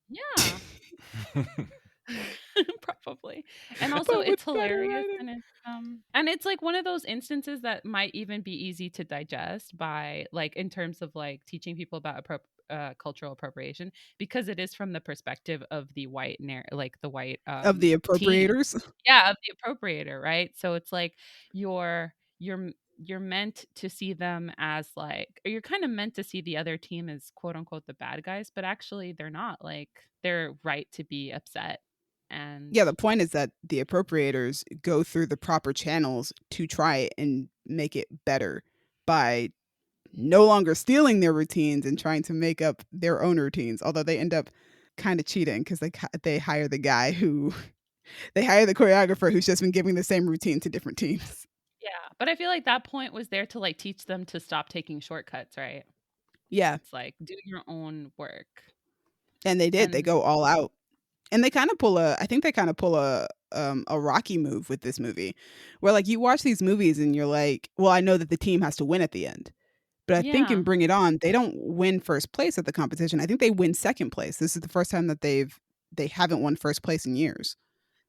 B: Yeah. Probably. And also
C: But with
B: it's
C: better
B: hilarious
C: writing.
B: and it's like one of those instances that might even be easy to digest by like in terms of like teaching people about cultural appropriation because it is from the perspective of the white the white
C: Of the
B: team.
C: appropriators.
B: Yeah, of the appropriator, right? So it's like you're you're meant to see them as like, or you're kind of meant to see the other team as quote unquote the bad guys, but actually they're not. Like, they're right to be upset. And
C: Yeah, the point is that the appropriators go through the proper channels to try and make it better by no longer stealing their routines and trying to make up their own routines. Although they end up kind of cheating because they hire the guy who they hire the choreographer who's just been giving the same routine to different teams.
B: yeah, but I feel like that point was there to like teach them to stop taking shortcuts, right?
C: Yeah,
B: It's like, do your own work.
C: and they did. They
B: And
C: go all out, and they kind of pull a. I think they kind of pull a Rocky move with this movie, where like you watch these movies and you're like, well, I know that the team has to win at the end. But I think
B: yeah,
C: in Bring It On, they don't win first place at the competition. I think they win second place. This is the first time that they haven't won first place in years.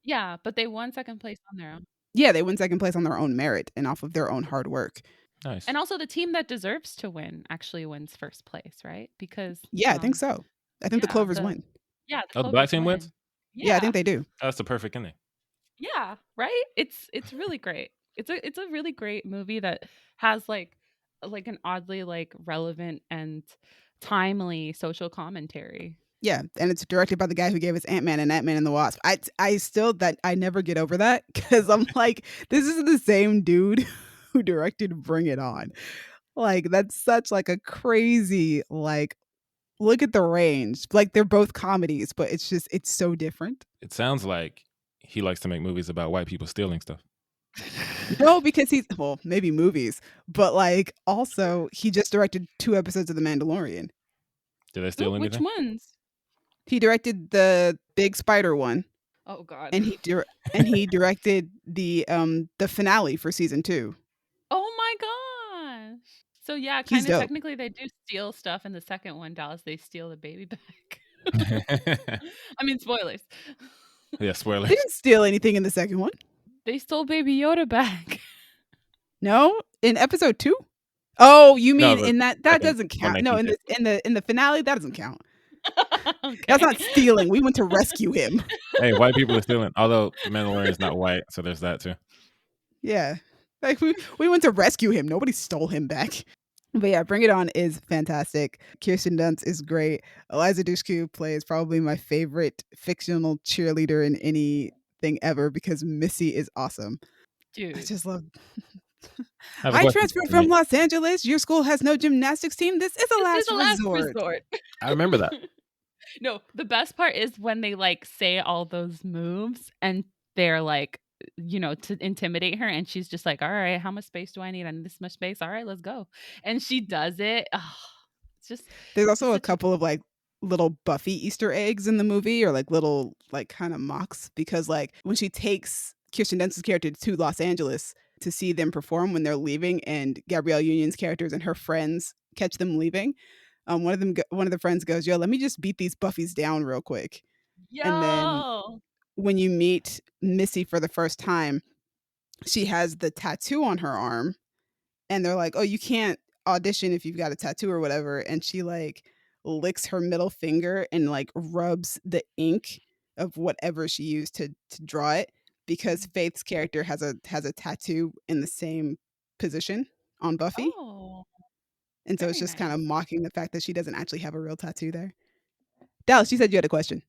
B: yeah, but they won second place on their own.
C: Yeah, they win second place on their own merit and off of their own hard work.
A: Nice.
B: And also the team that deserves to win actually wins first place, right? Because
C: Yeah, I think so. I think the
B: yeah,
C: Clovers win.
B: Yeah,
A: Oh, the black
B: Clovers
A: team wins?
C: Yeah, I think they do.
A: That's the perfect ending.
B: Yeah, right? It's really great. It's a really great movie that has like an oddly like relevant and timely social commentary.
C: Yeah, and it's directed by the guy who gave us Ant-Man and Ant-Man and the Wasp. I still that I never get over that because I'm like, this is the same dude who directed Bring It On. Like that's such like a crazy like look at the range. Like they're both comedies, but it's so different.
A: It sounds like he likes to make movies about white people stealing stuff.
C: No, because well, maybe movies, but like also he just directed 2 episodes of The Mandalorian.
A: Did they steal
B: Which
A: anything?
B: ones?
C: He directed the big spider one,
B: Oh God.
C: and he directed the finale for season 2.
B: Oh my gosh. So yeah,
C: He's
B: kind of
C: dope.
B: technically they do steal stuff in the second one, Dallas. They steal the baby back. I mean, spoilers.
A: Yeah, spoilers.
C: They didn't steal anything in the second one.
B: They stole Baby Yoda back.
C: No, in episode 2. Oh, you
A: No,
C: mean
A: the
C: in that
A: second
C: doesn't
A: one
C: count.
A: that
C: No,
A: he
C: in the finale that doesn't count.
B: Okay.
C: That's not stealing. We went to rescue him.
A: Hey, white people are stealing. Although the Mandalorian is not white, so there's that too.
C: Yeah. Like we went to rescue him. Nobody stole him back. But yeah, Bring It On is fantastic. Kirsten Dunst is great. Eliza Dushku plays probably my favorite fictional cheerleader in anything ever because Missy is awesome.
B: Dude.
C: I just love
A: have a
C: I
A: question
C: transferred
A: for
C: from
A: me.
C: Los Angeles. Your school has no gymnastics team. This is a
B: This
C: last
B: is a
C: resort.
A: I remember that.
B: No, the best part is when they like say all those moves and they're like, you know, to intimidate her, and she's just like, all right, how much space do I need? I need this much space. All right, let's go. And she does it. Oh, it's just
C: There's also a
B: such a-
C: couple of like little Buffy Easter eggs in the movie, or like little like kind of mocks, because like when she takes Kirsten Dunst's character to Los Angeles to see them perform when they're leaving, and Gabrielle Union's characters and her friends catch them leaving, one of the friends goes, "Yo, let me just beat these Buffies down real quick." And then
B: Yo.
C: when you meet Missy for the first time, she has the tattoo on her arm, and they're like, "Oh, you can't audition if you've got a tattoo or whatever." And she like licks her middle finger and like rubs the ink of whatever she used to draw it, because Faith's character has a tattoo in the same position on Buffy.
B: Oh.
C: And so it's
B: very
C: just kind of
B: nice.
C: mocking the fact that she doesn't actually have a real tattoo there. Dallas, you said you had a question.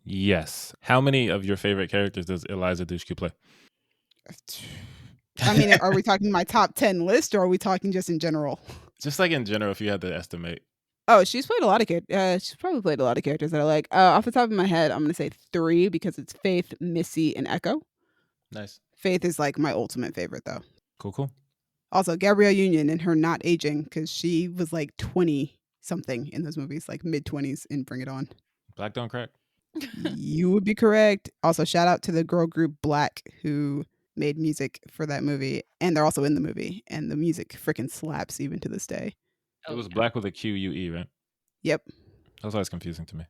A: Yes. How many of your favorite characters does Eliza Dushku play?
C: I mean, are we talking my top 10 list, or are we talking just in general?
A: Just like in general, if you had to estimate.
C: Oh, she's played a lot of characters. She's probably played a lot of characters that I like. Off the top of my head, I'm going to say 3 because it's Faith, Missy, and Echo.
A: Nice.
C: Faith is like my ultimate favorite, though.
A: Cool.
C: Also, Gabrielle Union and her not aging, because she was like 20 something in those movies, like mid-20s in Bring It On.
A: Black don't crack.
C: You would be correct. Also, shout out to the girl group Black who made music for that movie, and they're also in the movie, and the music freaking slaps even to this day.
A: It was Black with a Q-U-E, right?
C: Yep.
A: That was always confusing to me.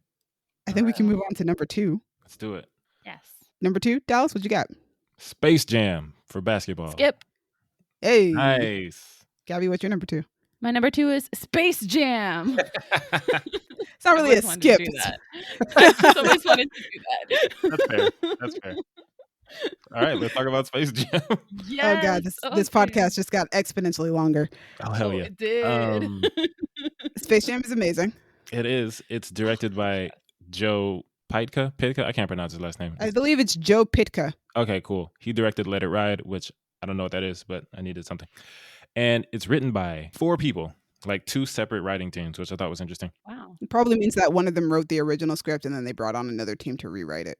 C: I think we can move on to number 2.
A: Let's do it.
B: Yes.
C: Number 2, Dallas, what you got?
A: Space Jam for basketball.
B: Skip.
C: Hey.
A: Nice.
C: Gabby, what's your number 2?
B: My number 2 is Space Jam.
C: It's not really a skip.
B: I just always wanted to do that.
A: That's fair. That's fair. All right, let's talk about Space Jam.
C: Oh
B: Yes.
C: God, this podcast just got exponentially longer.
A: Oh hell
B: Oh,
A: yeah.
B: it did.
C: Space Jam is amazing.
A: It is. It's directed by Joe Pytka. I can't pronounce his last name.
C: I believe it's Joe Pytka.
A: Okay, cool. He directed Let It Ride, which I don't know what that is, but I needed something. And it's written by 4 people, like 2 separate writing teams, which I thought was interesting.
B: Wow.
C: It probably means that one of them wrote the original script and then they brought on another team to rewrite it.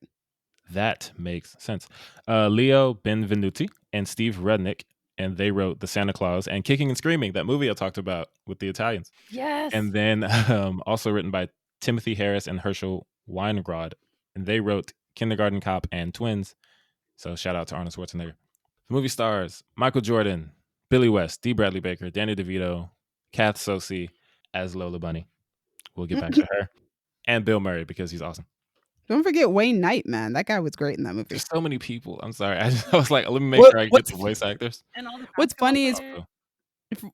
A: That makes sense. Leo Benvenuti and Steve Rudnick, and they wrote The Santa Claus and Kicking and Screaming, that movie I talked about with the Italians.
B: Yes.
A: And then also written by Timothy Harris and Herschel Weingrod, and they wrote Kindergarten Cop and Twins. So shout out to Arnold Schwarzenegger. The movie stars Michael Jordan, Billy West, D. Bradley Baker, Danny DeVito, Kath Soucie as Lola Bunny. We'll get back to her. And Bill Murray because he's awesome.
C: Don't forget Wayne Knight, man. That guy was great in that movie.
A: There's so many people. I'm sorry. I was like, let me make sure I get the voice actors.
B: And all the
C: What's funny is
B: basketball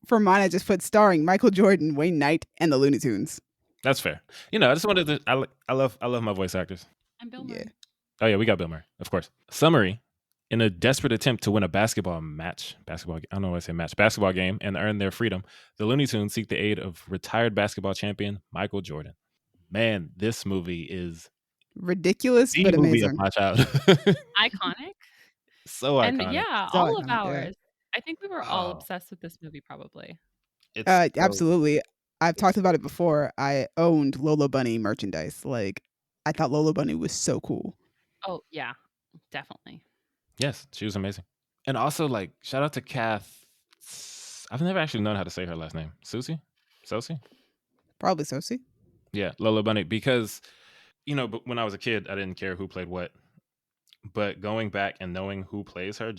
C: for mine, I just put starring Michael Jordan, Wayne Knight, and the Looney Tunes.
A: That's fair. You know, I just wanted to. I love my voice actors.
B: and Bill
C: Yeah.
B: Murray.
A: Oh yeah, we got Bill Murray, of course. Summary: in a desperate attempt to win a basketball game, and earn their freedom, the Looney Tunes seek the aid of retired basketball champion Michael Jordan. Man, this movie is
C: Ridiculous,
A: the
C: but
A: movie
C: amazing.
A: of my childhood.
B: Iconic.
A: So iconic.
B: And yeah,
C: So
B: all of
C: iconic, yeah.
B: ours. I think we were all
A: Oh.
B: obsessed with this movie probably.
A: It's so-
C: Absolutely. I've talked about it before. I owned Lola Bunny merchandise. Like, I thought Lola Bunny was so cool.
B: Oh, yeah. Definitely.
A: Yes, she was amazing. And also, like, shout out to Kath. I've never actually known how to say her last name. Soucie?
C: Probably Soucie.
A: Yeah, Lola Bunny. Because, you know, but when I was a kid, I didn't care who played what. But going back and knowing who plays her,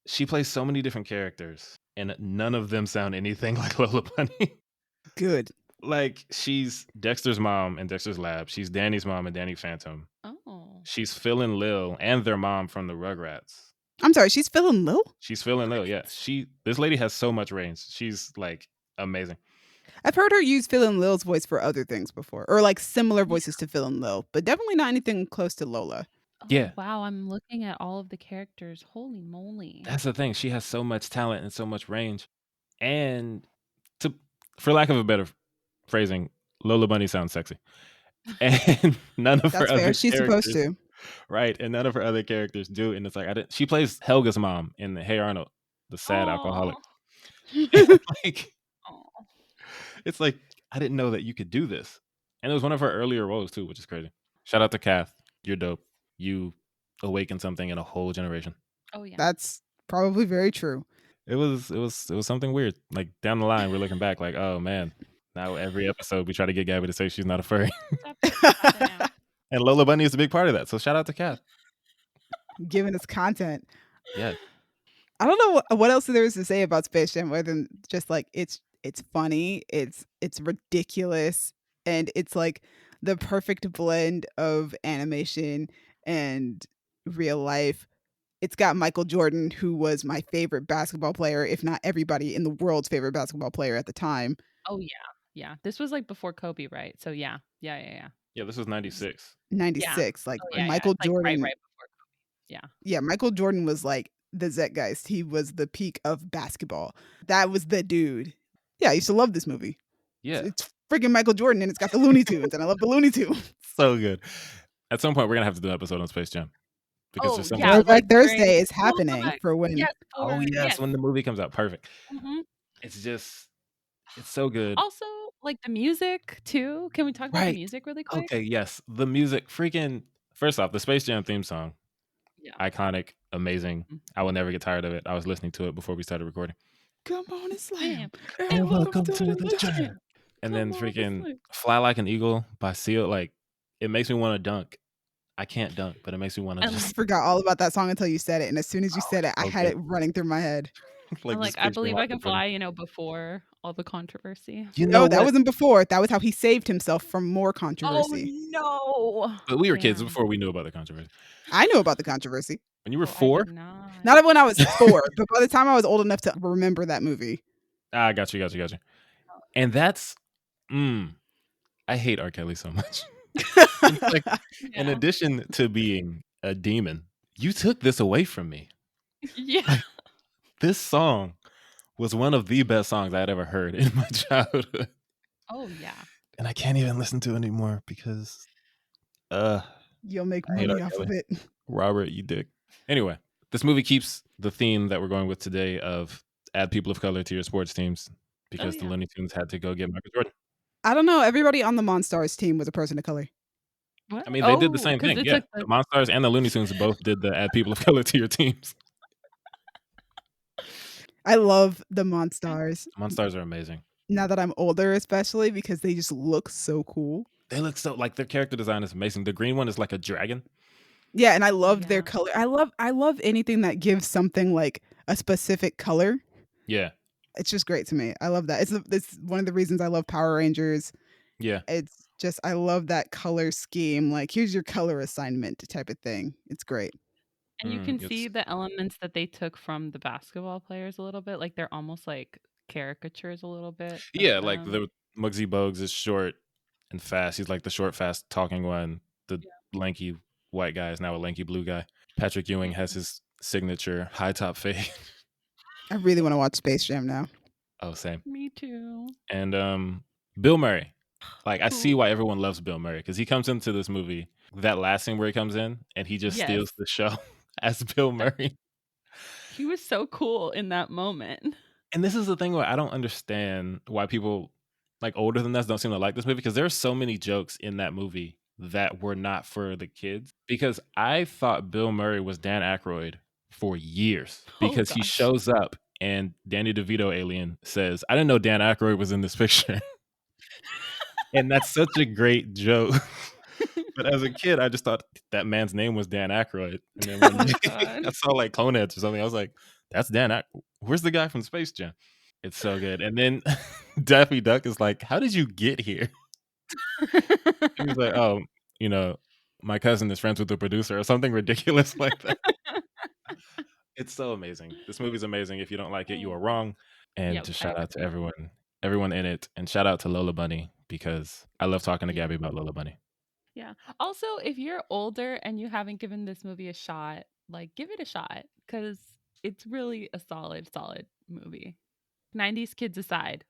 A: she plays so many different characters, and none of them sound anything like Lola Bunny.
C: Good.
A: Like, she's Dexter's mom in Dexter's Lab. She's Danny's mom in Danny Phantom.
B: Oh.
A: She's Phil and Lil and their mom from the Rugrats.
C: I'm sorry, she's Phil and Lil?
A: She's Phil and Lil, yeah. This lady has so much range. She's like amazing.
C: I've heard her use Phil and Lil's voice for other things before, or like similar voices to Phil and Lil, but definitely not anything close to Lola.
B: Oh,
A: Yeah.
B: Wow, I'm looking at all of the characters. Holy moly.
A: That's the thing. She has so much talent and so much range. And for lack of a better phrasing, Lola Bunny sounds sexy. And none of her
C: That's
A: other
C: fair. She's supposed
A: characters-
C: to.
A: Right. And none of her other characters do. And it's like she plays Helga's mom in the Hey Arnold, the sad alcoholic. Like,
B: Aw.
A: it's like I didn't know that you could do this. And it was one of her earlier roles too, which is crazy. Shout out to Kath. You're dope. You awakened something in a whole generation.
B: Oh, yeah.
C: That's probably very true.
A: It was something weird. Like down the line, we're looking back like, oh man, now every episode we try to get Gabby to say she's not a furry.
B: Stop it now.
A: And Lola Bunny is a big part of that. So shout out to Kath.
C: Giving us content.
A: Yeah.
C: I don't know what else there is to say about Space Jam other than just like it's funny, it's ridiculous, and it's like the perfect blend of animation and real life. It's got Michael Jordan, who was my favorite basketball player, if not everybody in the world's favorite basketball player at the time.
B: Oh, yeah. Yeah. This was like before Kobe, right? So, yeah. Yeah.
A: Yeah, this was 96.
C: 96. Like
B: Oh, yeah.
C: Michael
B: It's like
C: Jordan.
B: right before Kobe.
C: Yeah, Michael Jordan was like the Zeitgeist. He was the peak of basketball. That was the dude. Yeah, I used to love this movie.
A: Yeah.
C: It's freaking Michael Jordan and it's got the Looney Tunes and I love the Looney Tunes.
A: So good. At some point we're gonna have to do an episode on Space Jam. Because
B: Oh,
A: there's so
B: yeah,
A: much.
C: Throwback
B: like during-
C: Thursday is
B: Well,
C: happening
B: throwback-
C: for when
B: Yes.
A: Oh yes, when the movie comes out. Perfect.
B: Mhm.
A: It's so good.
B: Also, like the music too. Can we talk about
A: Right.
B: the music really quick?
A: Okay, yes. The music, freaking first off, the Space Jam theme song.
B: Yeah.
A: Iconic, amazing.
B: Mhm.
A: I will never get tired of it. I was listening to it before we started recording.
C: Come on and slam.
B: Bam.
C: And
A: welcome to the jam. And then
B: Come on,
A: freaking
B: it's like-
A: Fly Like an Eagle by Seal, like it makes me want to dunk. I can't dunk, but it makes me want to
B: And
C: I
A: just
C: forgot all about that song until you said it. And as soon as you said it, I
A: so
C: had
A: good.
C: it running through my head.
B: I'm like,
A: just
B: I
A: makes me
B: believe
A: want
B: I can
A: to run.
B: fly, before all the controversy.
A: You
C: No,
A: know
C: that
A: what?
C: wasn't before. That was how he saved himself from more
B: Oh
C: controversy.
B: no!
A: But we were kids
B: Damn.
A: before we knew about the controversy.
C: I knew about the controversy.
A: When you were
B: Oh, I
A: 4,
B: did not.
C: Not when I was 4, but by the time I was old enough to remember that movie.
A: I got you. And that's, I hate R. Kelly so much. It's like, in
B: Yeah.
A: addition to being a demon, You took this away from me.
B: Yeah.
A: Like, this song was one of the best songs I had ever heard in my childhood.
B: Oh yeah.
A: And I can't even listen to it anymore because
C: You'll make
A: I hate R.
C: money off of
A: Kelly.
C: it.
A: Robert, you dick. Anyway, this movie keeps the theme that we're going with today of add people of color to your sports teams because the
B: yeah.
A: Looney Tunes had to go get Michael Jordan.
C: I don't know. Everybody on the Monstars team was a person of color.
B: What?
A: I mean, they did the
B: Oh,
A: same
B: 'cause
A: thing.
B: it
A: Yeah,
B: took the
A: the Monstars and the Looney Tunes both did the add people of color to your teams.
C: I love the Monstars.
A: The Monstars are amazing.
C: Now that I'm older, especially because they just look so cool.
A: They look so like their character design is amazing. The green one is like a dragon.
C: Yeah, and I loved their
B: Yeah.
C: color. I love anything that gives something like a specific color.
A: Yeah,
C: It's just great to me. I love that. It's one of the reasons I love Power Rangers.
A: yeah.
C: It's just I love that color scheme. Like here's your color assignment type of thing. It's great.
B: And you can
A: It's
B: see the elements that they took from the basketball players a little bit. Like they're almost like caricatures a little bit.
A: yeah,
B: Of
A: like
B: them.
A: the Muggsy Bogues is short and fast. He's like the short, fast talking one. The lanky white guy is now a lanky blue guy. Patrick Ewing has his signature high top fade.
C: I really want to watch Space Jam now.
A: Oh, same.
B: Me too.
A: And Bill Murray. Like I see
B: Who-
A: why everyone loves Bill Murray because he comes into this movie, that last scene where he comes in and he just steals
B: Yes.
A: the show as Bill Murray.
B: He was so cool in that moment.
A: And this is the thing where I don't understand why people like older than us don't seem to like this movie because there are so many jokes in that movie that were not for the kids. Because I thought Bill Murray was Dan Aykroyd for years
B: Oh,
A: because he
B: gosh.
A: shows up and Danny DeVito alien says, "I didn't know Dan Aykroyd was in this picture." And that's such a great joke. But as a kid, I just thought that man's name was Dan Aykroyd. And then when
B: God.
A: I saw like Coneheads or something, I was like, that's Dan Aykroyd. Where's the guy from Space Jam? It's so good. And then Daffy Duck is like, how did you get here? He was like, oh, my cousin is friends with the producer or something ridiculous like that. It's so amazing. This movie's amazing. If you don't like it, you are wrong. And
B: Yep,
A: just
B: I
A: shout out to
B: recommend
A: everyone in it. And shout out to Lola Bunny because I love talking to Gabby about Lola Bunny.
B: Yeah. Also, if you're older and you haven't given this movie a shot, like give it a shot because it's really a solid movie. 90s kids aside,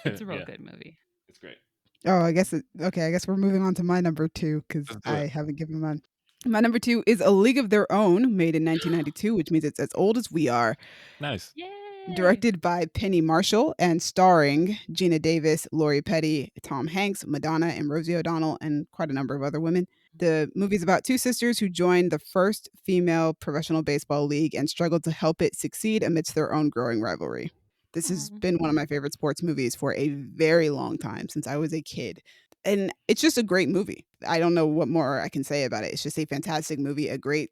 B: it's a real
A: Yeah,
B: good movie.
A: it's great.
C: Oh, I guess okay. I guess we're moving on to my number 2 because
A: Let's do
C: I
A: it.
C: haven't given mine. My number 2 is A League of Their Own, made in 1992, which means it's as old as we are.
A: Nice.
B: Yay!
C: Directed by Penny Marshall and starring Gina Davis, Lori Petty, Tom Hanks, Madonna, and Rosie O'Donnell, and quite a number of other women. The movie's about two sisters who joined the first female professional baseball league and struggled to help it succeed amidst their own growing rivalry. This has
B: Aw.
C: been one of my favorite sports movies for a very long time, since I was a kid. And it's just a great movie. I don't know what more I can say about it. It's just a fantastic movie, a great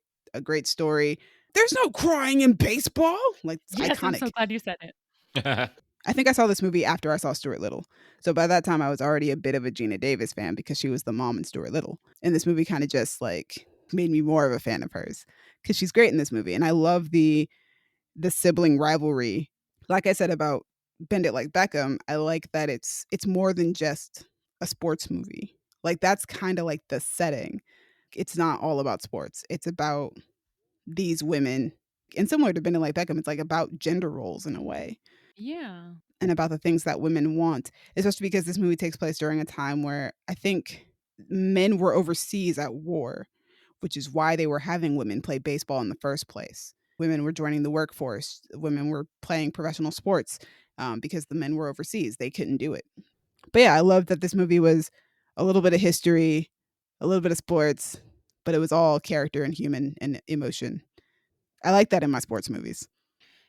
C: story. There's no crying in baseball. Like, it's
B: Yes, I'm
C: iconic.
B: so glad you said it.
C: I think I saw this movie after I saw Stuart Little. So by that time, I was already a bit of a Gina Davis fan because she was the mom in Stuart Little. And this movie kind of just like made me more of a fan of hers because she's great in this movie. And I love the sibling rivalry. Like I said about Bend It Like Beckham, I like that it's more than just a sports movie. Like that's kind of like the setting. It's not all about sports. It's about these women. And similar to Bend It Like Beckham, it's like about gender roles in a way
B: Yeah.
C: and about the things that women want, especially because this movie takes place during a time where I think men were overseas at war, which is why they were having women play baseball in the first place. Women were joining the workforce. Women were playing professional sports because the men were overseas. They couldn't do it. But yeah, I love that this movie was a little bit of history, a little bit of sports, but it was all character and human and emotion. I like that in my sports movies.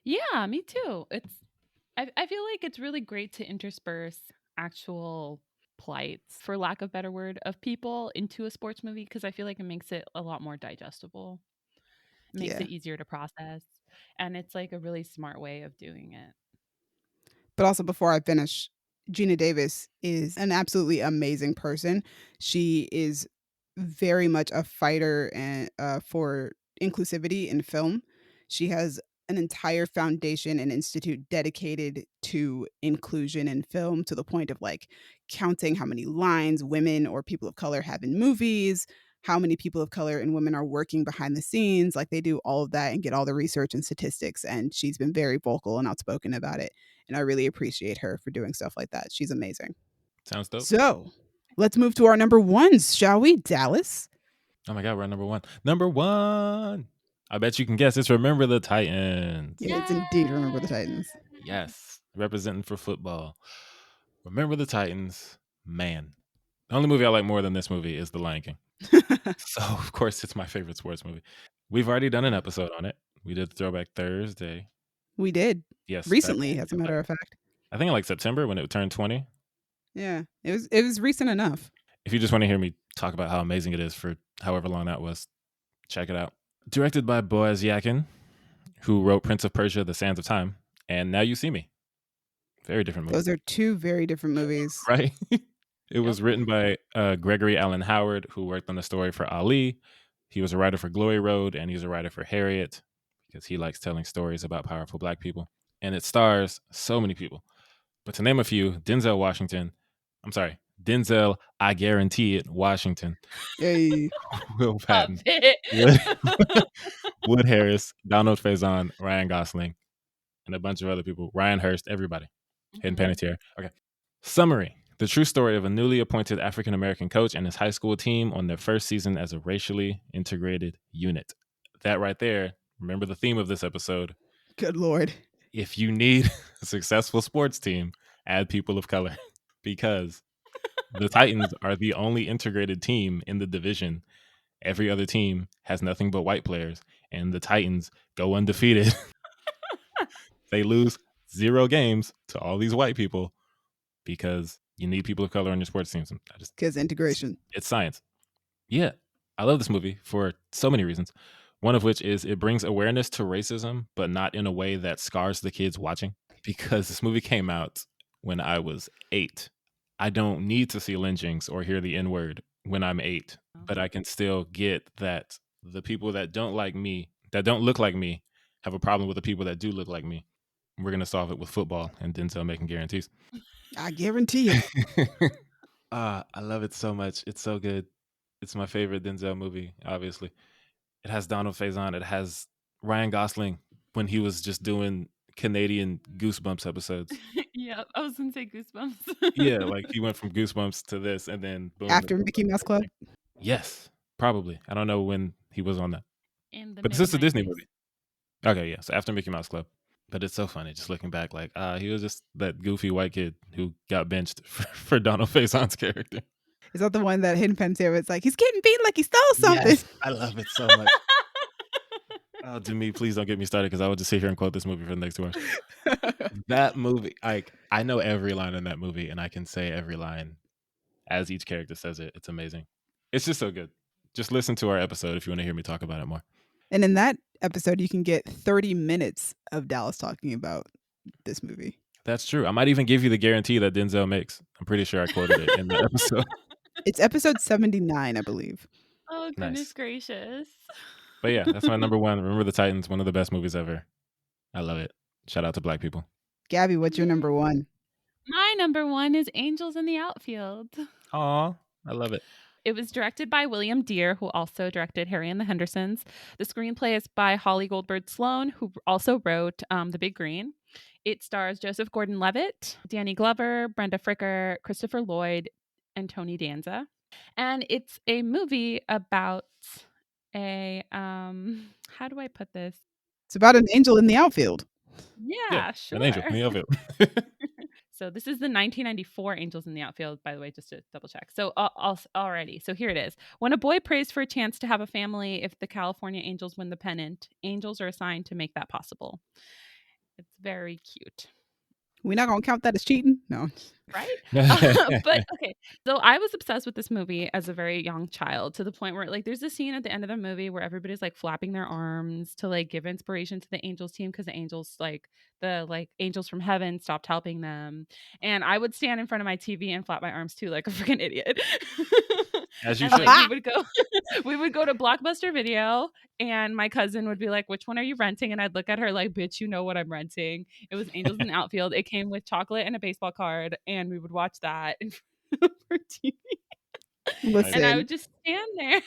B: Yeah, me too. I feel like it's really great to intersperse actual plights, for lack of better word, of people into a sports movie because I feel like it makes it a lot more digestible. It makes
C: Yeah.
B: it easier to process. And it's like a really smart way of doing it.
C: But also, before I finish, Gina Davis is an absolutely amazing person. She is very much a fighter and for inclusivity in film. She has an entire foundation and institute dedicated to inclusion in film, to the point of like counting how many lines women or people of color have in movies, how many people of color and women are working behind the scenes. Like they do all of that and get all the research and statistics. And she's been very vocal and outspoken about it. And I really appreciate her for doing stuff like that. She's amazing.
A: Sounds dope.
C: So let's move to our number ones, shall we? Dallas?
A: Oh my God, we're on number one. Number one. I bet you can guess. It's Remember the Titans.
C: Yeah, it's indeed Remember the Titans.
A: Yes. Representing for football. Remember the Titans. Man. The only movie I like more than this movie is The Lion King. So, of course, it's my favorite sports movie. We've already done an episode on it. We did Throwback Thursday.
C: We did.
A: Yes.
C: Recently, as a matter of fact.
A: I think in like September when it turned 20.
C: Yeah, it was recent enough.
A: If you just want to hear me talk about how amazing it is for however long that was, check it out. Directed by Boaz Yakin, who wrote Prince of Persia, The Sands of Time, and Now You See Me. Very different movies.
C: Those are two very different movies.
A: Right? It was written by Gregory Allen Howard, who worked on the story for Ali. He was a writer for Glory Road, and he's a writer for Harriet, because he likes telling stories about powerful Black people. And it stars so many people. But to name a few, Denzel, I guarantee it, Washington.
C: Hey.
A: Will Patton. Wood Harris, Donald Faison, Ryan Gosling, and a bunch of other people. Ryan Hurst, everybody. Hayden Panettiere. Okay. Summary. The true story of a newly appointed African-American coach and his high school team on their first season as a racially integrated unit. That right there, remember the theme of this episode.
C: Good Lord.
A: If you need a successful sports team, add people of color. Because the Titans are the only integrated team in the division. Every other team has nothing but white players, and the Titans go undefeated. They lose 0 games to all these white people because you need people of color on your sports teams.
C: Because integration.
A: It's science. Yeah, I love this movie for so many reasons. One of which is it brings awareness to racism, but not in a way that scars the kids watching. Because this movie came out when I was 8. I don't need to see lynchings or hear the N-word when I'm 8, but I can still get that the people that don't like me, that don't look like me, have a problem with the people that do look like me. We're going to solve it with football and Denzel making guarantees.
C: I guarantee it.
A: I love it so much. It's so good. It's my favorite Denzel movie, obviously. It has Donald Faison. It has Ryan Gosling when he was just doing Canadian Goosebumps episodes.
B: Yeah, I was going to say Goosebumps.
A: Yeah, like he went from Goosebumps to this and then boom.
C: After Mickey Mouse Club?
A: Yes, probably. I don't know when he was on that.
B: But
A: this is a Disney movie. Okay, yeah. So after Mickey Mouse Club. But it's so funny just looking back, like, he was just that goofy white kid who got benched for Donald Faison's character.
C: Is that the one that Hayden Panettiere was like, he's getting beaten like he stole something?
A: Yes, I love it so much. Oh, Demi, please don't get me started because I will just sit here and quote this movie for the next 2 hours. That movie, like, I know every line in that movie and I can say every line as each character says it. It's amazing. It's just so good. Just listen to our episode if you want to hear me talk about it more.
C: And in that episode, you can get 30 minutes of Dallas talking about this movie.
A: That's true. I might even give you the guarantee that Denzel makes. I'm pretty sure I quoted it in the episode.
C: It's episode 79, I believe.
B: Oh, goodness gracious.
A: But yeah, that's my number one. Remember the Titans, one of the best movies ever. I love it. Shout out to Black people.
C: Gabby, what's your number one?
B: My number one is Angels in the Outfield.
A: Aw, I love it.
B: It was directed by William Dear, who also directed Harry and the Hendersons. The screenplay is by Holly Goldberg Sloan, who also wrote The Big Green. It stars Joseph Gordon-Levitt, Danny Glover, Brenda Fricker, Christopher Lloyd, and Tony Danza. And it's a movie about a, how do I put this?
C: It's about an angel in the outfield.
B: Yeah, sure.
A: An angel in the outfield.
B: So this is the 1994 Angels in the Outfield, by the way, just to double check. So already, so here it is. When a boy prays for a chance to have a family, if the California Angels win the pennant, angels are assigned to make that possible. It's very cute.
C: We're not going to count that as cheating? No.
B: Right? But okay. So I was obsessed with this movie as a very young child to the point where like there's a scene at the end of the movie where everybody's like flapping their arms to like give inspiration to the Angels team because the Angels the angels from heaven stopped helping them. And I would stand in front of my TV and flap my arms too like a freaking idiot.
A: As you
B: and,
A: should.
B: like, we would go to Blockbuster Video and my cousin would be like, which one are you renting? And I'd look at her like, bitch, you know what I'm renting. It was Angels in the Outfield. It came with chocolate and a baseball card and we would watch that in front of our TV. and I
C: Listen,
B: would just stand there.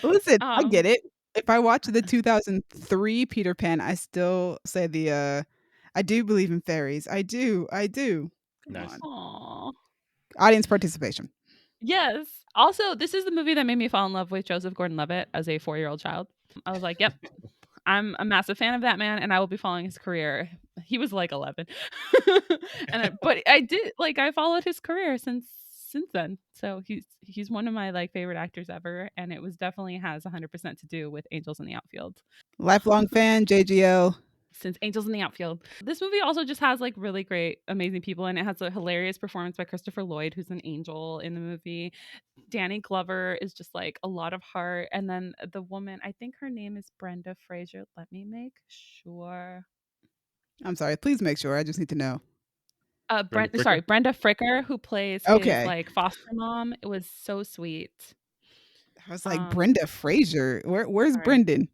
C: listen, I get
B: um,
C: it. If I watch the 2003 Peter Pan, I still say I do believe in fairies. I do. Come
A: Nice.
C: on.
B: aw.
C: Audience participation.
B: Yes. Also, this is the movie that made me fall in love with Joseph Gordon-Levitt as a 4-year-old child. I was like, "Yep, I'm a massive fan of that man, and I will be following his career." He was like 11, but I did like I followed his career since then. So he's one of my like favorite actors ever, and it was definitely has 100% to do with Angels in the Outfield.
C: Lifelong fan, JGL.
B: Since Angels in the Outfield. This movie also just has like really great, amazing people, and it has a hilarious performance by Christopher Lloyd, who's an angel in the movie. Danny Glover is just like a lot of heart, and then the woman, I think her name is Brenda Fraser. Let me make sure.
C: I'm sorry. Please make sure. I just need to know.
A: Brenda
B: Sorry,
A: Fricker?
B: Brenda Fricker, who plays his
C: Okay.
B: like foster mom. It was so sweet.
C: I was like,
B: Um,
C: Brenda Fraser. Where's
B: sorry,
C: Brendan?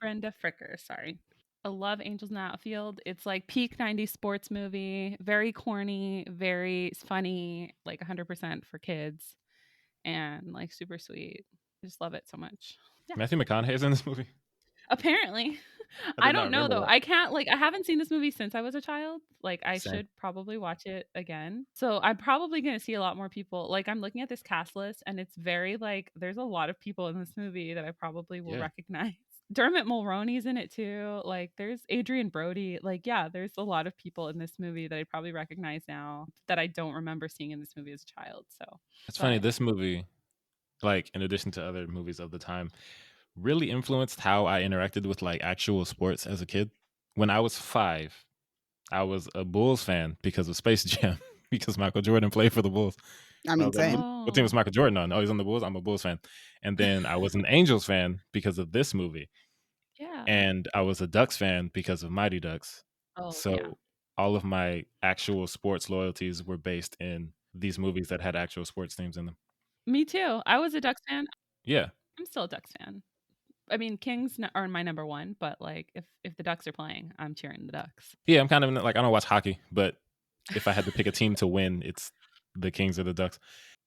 B: Brenda Fricker. Sorry. I love Angels in the Outfield. It's like peak 90s sports movie, very corny, very funny, like 100% for kids, and like super sweet. I just love it so much. Yeah.
A: Matthew McConaughey's in this movie.
B: Apparently.
A: I
B: I
A: did not
B: don't know
A: remember
B: though.
A: that.
B: I can't like I haven't seen this movie since I was a child. Like I
A: Same.
B: should probably watch it again. So I'm probably going to see a lot more people. Like I'm looking at this cast list and it's very like there's a lot of people in this movie that I probably will
A: Yeah.
B: recognize. Dermot Mulroney's in it too. Like there's Adrian Brody. Like yeah, there's a lot of people in this movie that I probably recognize now that I don't remember seeing in this movie as a child. So
A: It's funny.
B: but
A: This movie, like in addition to other movies of the time, really influenced how I interacted with like actual sports as a kid. When I was 5, I was a Bulls fan because of Space Jam, because Michael Jordan played for the Bulls.
C: I
A: I
C: mean,
A: was like,
C: same.
A: what team
B: oh.
A: is Michael Jordan on? Oh, he's on the Bulls. I'm a Bulls fan. And then I was an Angels fan because of this movie,
B: Yeah.
A: and I was a Ducks fan because of Mighty Ducks.
B: Oh
A: So
B: yeah.
A: all of my actual sports loyalties were based in these movies that had actual sports teams in them.
B: Me too. I was a Ducks fan.
A: Yeah.
B: I'm still a Ducks fan. I mean, Kings are my number one, but like if the Ducks are playing, I'm cheering the Ducks.
A: Yeah, I'm kind of like, I don't watch hockey, but if I had to pick a team to win, it's the Kings or the Ducks.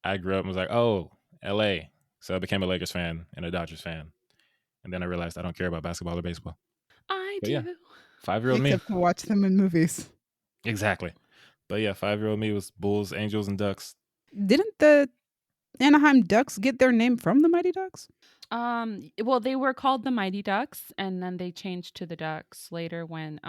A: I grew up and was like, oh, LA. So I became a Lakers fan and a Dodgers fan. And then I realized I don't care about basketball or baseball.
B: I
A: But
B: do.
A: yeah, 5-year-old me.
C: Except to watch them in movies.
A: Exactly. But yeah, 5-year-old me was Bulls, Angels, and Ducks.
C: Didn't the Anaheim Ducks get their name from the Mighty Ducks?
B: Well, they were called the Mighty Ducks, and then they changed to the Ducks later when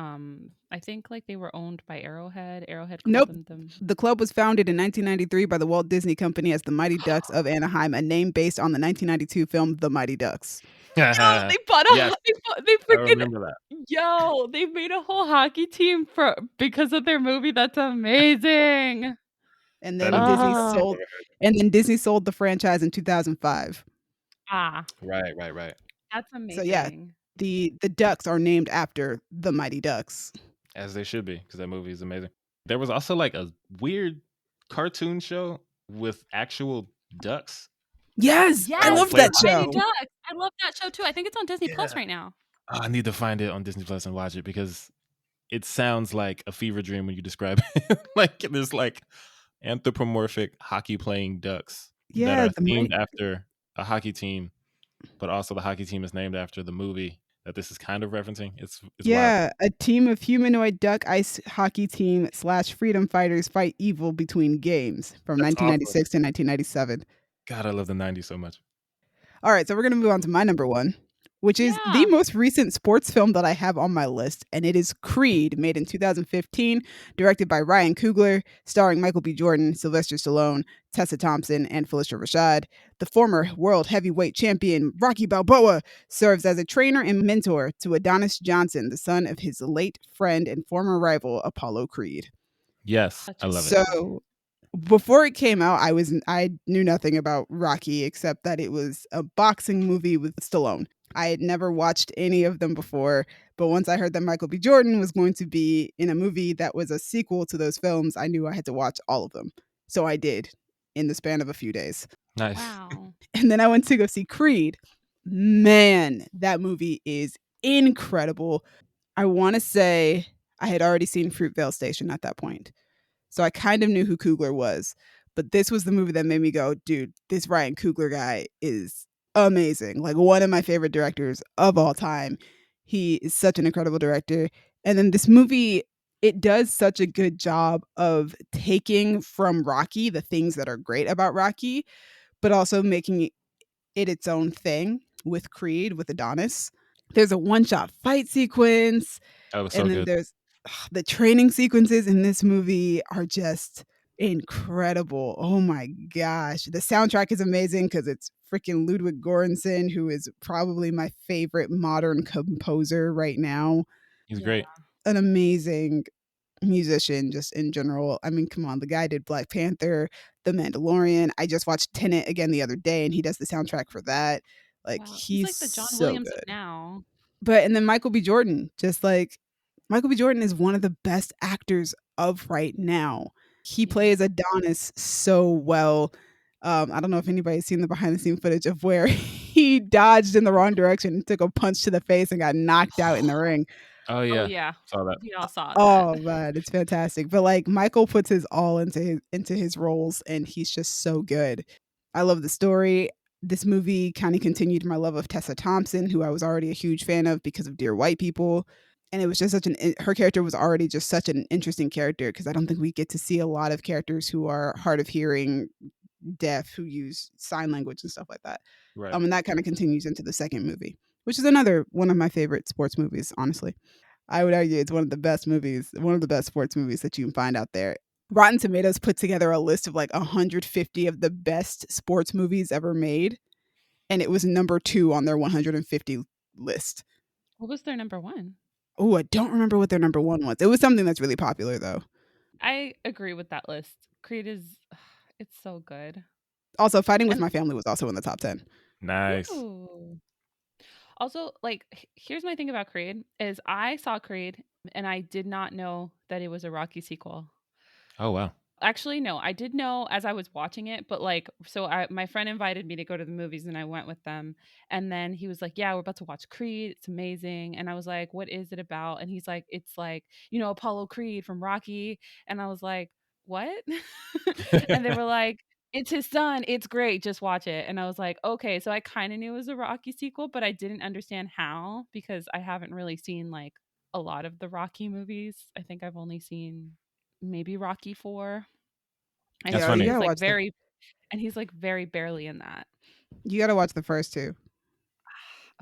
B: I think like they were owned by Arrowhead. Arrowhead called
C: Nope.
B: them.
C: The club was founded in 1993 by the Walt Disney Company as the Mighty Ducks of Anaheim, a name based on the 1992 film The Mighty Ducks.
B: Yo, they bought a
A: Yes,
B: they
A: I
B: freaking
A: remember that.
B: yo, they made a whole hockey team because of their movie. That's amazing.
C: And
A: That
C: then
A: is
C: Disney
B: Oh.
C: sold and then Disney sold the franchise in 2005.
B: Ah,
A: Right.
B: that's amazing.
C: So yeah, the Ducks are named after the Mighty Ducks.
A: As they should be, because that movie is amazing. There was also like a weird cartoon show with actual ducks.
C: Yes,
B: Yes,
C: I love
A: Player
C: that show.
B: Mighty Ducks. I love that show too. I think it's on Disney Plus
A: Yeah.
B: right now.
A: I need to find it on Disney Plus and watch it because it sounds like a fever dream when you describe it. Like there's like anthropomorphic hockey playing ducks
C: Yeah,
A: that are themed after a hockey team, but also the hockey team is named after the movie that this is kind of referencing. It's wild.
C: Yeah, a team of humanoid duck ice hockey team / freedom fighters fight evil between games from
A: That's
C: 1996 to 1997.
A: God, I love the 90s so much.
C: All right, so we're going to move on to my number one, which is
B: Yeah.
C: the most recent sports film that I have on my list, and it is Creed, made in 2015, directed by Ryan Coogler, starring Michael B. Jordan, Sylvester Stallone, Tessa Thompson, and Phylicia Rashad. The former world heavyweight champion Rocky Balboa serves as a trainer and mentor to Adonis Johnson, the son of his late friend and former rival Apollo Creed.
A: Yes,
B: Such
A: I
B: a
A: love
B: good
A: it.
C: So before it came out, I knew nothing about Rocky except that it was a boxing movie with Stallone. I had never watched any of them before, but once I heard that Michael B. Jordan was going to be in a movie that was a sequel to those films, I knew I had to watch all of them. So I did in the span of a few days.
A: Nice.
B: Wow.
C: And then I went to go see Creed. Man, that movie is incredible. I want to say I had already seen Fruitvale Station at that point. So I kind of knew who Coogler was. But this was the movie that made me go, dude, this Ryan Coogler guy is amazing. Like one of my favorite directors of all time. He is such an incredible director. And then this movie, it does such a good job of taking from Rocky the things that are great about Rocky, but also making it its own thing with Creed, with Adonis. There's a one-shot fight sequence,
A: That was so
C: and then
A: good.
C: there's the training sequences in this movie are just incredible. Oh my gosh. The soundtrack is amazing because it's freaking Ludwig Göransson, who is probably my favorite modern composer right now.
A: He's great.
C: An amazing musician just in general. I mean, come on, the guy did Black Panther, The Mandalorian. I just watched Tenet again the other day and he does the soundtrack for that. Like
B: Wow, he's
C: he's
B: like the John
C: so
B: Williams of
C: good.
B: now.
C: But and then Michael B. Jordan, just like Michael B. Jordan is one of the best actors of right now. He
B: Yeah.
C: plays Adonis so well. I don't know if anybody's seen the behind the scene footage of where he dodged in the wrong direction and took a punch to the face and got knocked out in the ring.
A: Oh
B: Oh
A: yeah,
B: yeah,
A: saw that.
B: we all saw
C: Oh
B: that.
C: man, it's fantastic. But like Michael puts his all into his roles and he's just so good. I love the story. This movie kind of continued my love of Tessa Thompson, who I was already a huge fan of because of Dear White People. And it was just her character was already just such an interesting character because I don't think we get to see a lot of characters who are hard of hearing, deaf, who use sign language and stuff like that.
A: Right.
C: And that kind of continues into the second movie, which is another one of my favorite sports movies, honestly. I would argue it's one of the best movies, one of the best sports movies that you can find out there. Rotten Tomatoes put together a list of like 150 of the best sports movies ever made, and it was number 2 on their 150 list.
B: What was their number one?
C: Oh, I don't remember what their number 1 was. It was something that's really popular though.
B: I agree with that list. Creed is, it's so good.
C: Also, Fighting with
B: And
C: My Family was also in the top 10.
A: Nice.
B: ooh. Also, like, here's my thing about Creed is I saw Creed and I did not know that it was a Rocky sequel.
A: Oh wow.
B: Actually, no, I did know as I was watching it, but like, so my friend invited me to go to the movies and I went with them. And then he was like, yeah, we're about to watch Creed. It's amazing. And I was like, what is it about? And he's like, it's like, Apollo Creed from Rocky. And I was like, what? And they were like, it's his son. It's great. Just watch it. And I was like, okay. So I kind of knew it was a Rocky sequel, but I didn't understand how because I haven't really seen like a lot of the Rocky movies. I think I've only seen maybe Rocky 4. And
A: That's
C: Yeah, you
A: funny.
B: he's
C: gotta
B: like
C: watch the
B: very barely in that.
C: you gotta watch the first 2.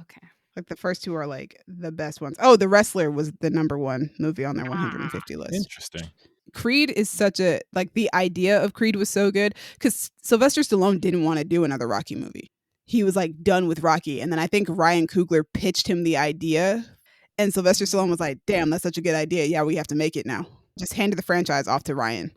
B: Okay.
C: Like the first 2 are like the best ones. Oh, The Wrestler was the number 1 movie on their 150 list.
A: Interesting.
C: Creed is such a like the idea of Creed was so good because Sylvester Stallone didn't want to do another Rocky movie. He was like done with Rocky, and then I think Ryan Coogler pitched him the idea, and Sylvester Stallone was like, "Damn, that's such a good idea. Yeah, we have to make it now." Just handed the franchise off to Ryan.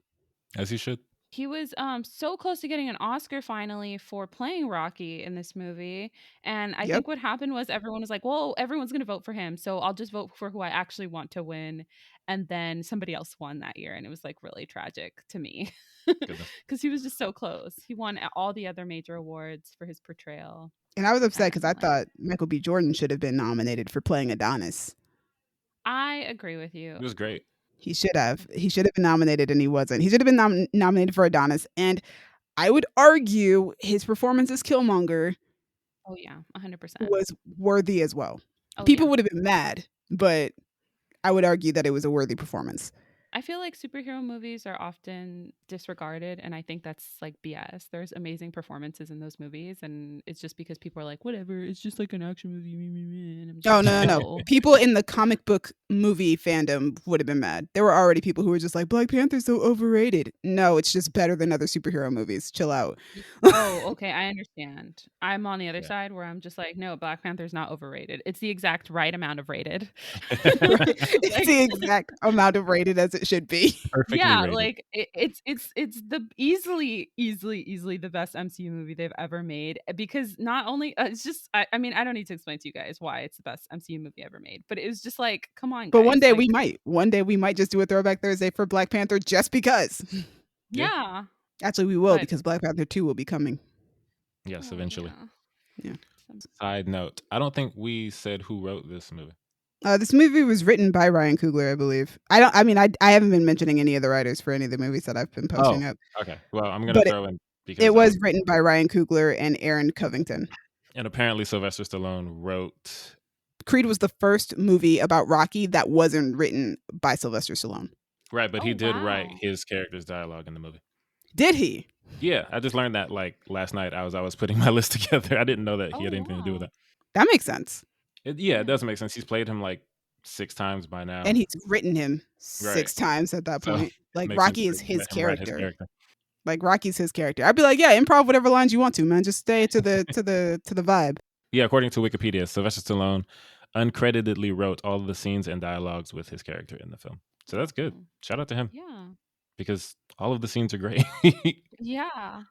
A: As you should.
B: He was so close to getting an Oscar finally for playing Rocky in this movie. And I
C: Yep.
B: think what happened was everyone was like, well, everyone's going to vote for him. So I'll just vote for who I actually want to win. And then somebody else won that year. And it was like really tragic to me
A: Goodness.
B: because he was just so close. He won all the other major awards for his portrayal.
C: And I was upset because I
B: And like,
C: thought Michael B. Jordan should have been nominated for playing Adonis.
B: I agree with you.
A: It was great.
C: He should have. He should have been nominated, and he wasn't. He should have been nominated for Adonis. And I would argue his performance as Killmonger
B: Oh, yeah, 100%.
C: was worthy as well.
B: Oh,
C: People
B: yeah.
C: would have been mad, but I would argue that it was a worthy performance.
B: I feel like superhero movies are often disregarded, and I think that's like BS. There's amazing performances in those movies, and it's just because people are like, whatever, it's just like an action movie. And I'm just
C: Oh,
B: like,
C: no. People in the comic book movie fandom would have been mad. There were already people who were just like, Black Panther's so overrated. No, it's just better than other superhero movies. Chill out.
B: Oh, okay, I understand. I'm on the other
A: Yeah.
B: side where I'm just like, no, Black Panther's not overrated. It's the exact right amount of rated.
C: It's the exact amount of rated as it should be.
A: Perfectly
B: Yeah,
A: rated.
B: like it's the easily the best MCU movie they've ever made because not only it's just I mean I don't need to explain to you guys why it's the best MCU movie ever made, but it was just like come on, guys.
C: But one day
B: like,
C: we might. One day we might just do a Throwback Thursday for Black Panther just because.
B: yeah.
C: Actually, we will
B: But-
C: because Black Panther 2 will be coming.
A: Yes,
B: Oh,
A: eventually.
C: Yeah.
A: Side note: I don't think we said who wrote this movie.
C: This movie was written by Ryan Coogler, I believe. I haven't been mentioning any of the writers for any of the movies that I've been posting up.
A: Okay. Well, I'm gonna
C: But
A: throw in because
C: it was written by Ryan Coogler and Aaron Covington.
A: and apparently Sylvester Stallone wrote.
C: Creed was the first movie about Rocky that wasn't written by Sylvester Stallone.
A: Right, but he did write
B: wow.
A: his character's dialogue in the movie.
C: Did he?
A: Yeah, I just learned that like last night. I was putting my list together. I didn't know that he
B: Oh,
A: had anything to do with
B: wow.
A: that.
C: That makes sense.
A: It does make sense. He's played him like 6 times by now.
C: And he's written him
A: Right.
C: 6 times at that
A: So,
C: point. Like
A: makes
C: Rocky
A: sense
C: is
A: to
C: his
A: let him write
C: character.
A: character.
C: Like Rocky's his character. I'd be like, yeah, improv whatever lines you want to, man. Just stay to the to the vibe.
A: Yeah, according to Wikipedia, Sylvester Stallone uncreditedly wrote all of the scenes and dialogues with his character in the film. So that's good.
B: Oh,
A: Shout out to him
B: yeah.
A: because all of the scenes are great.
B: Yeah.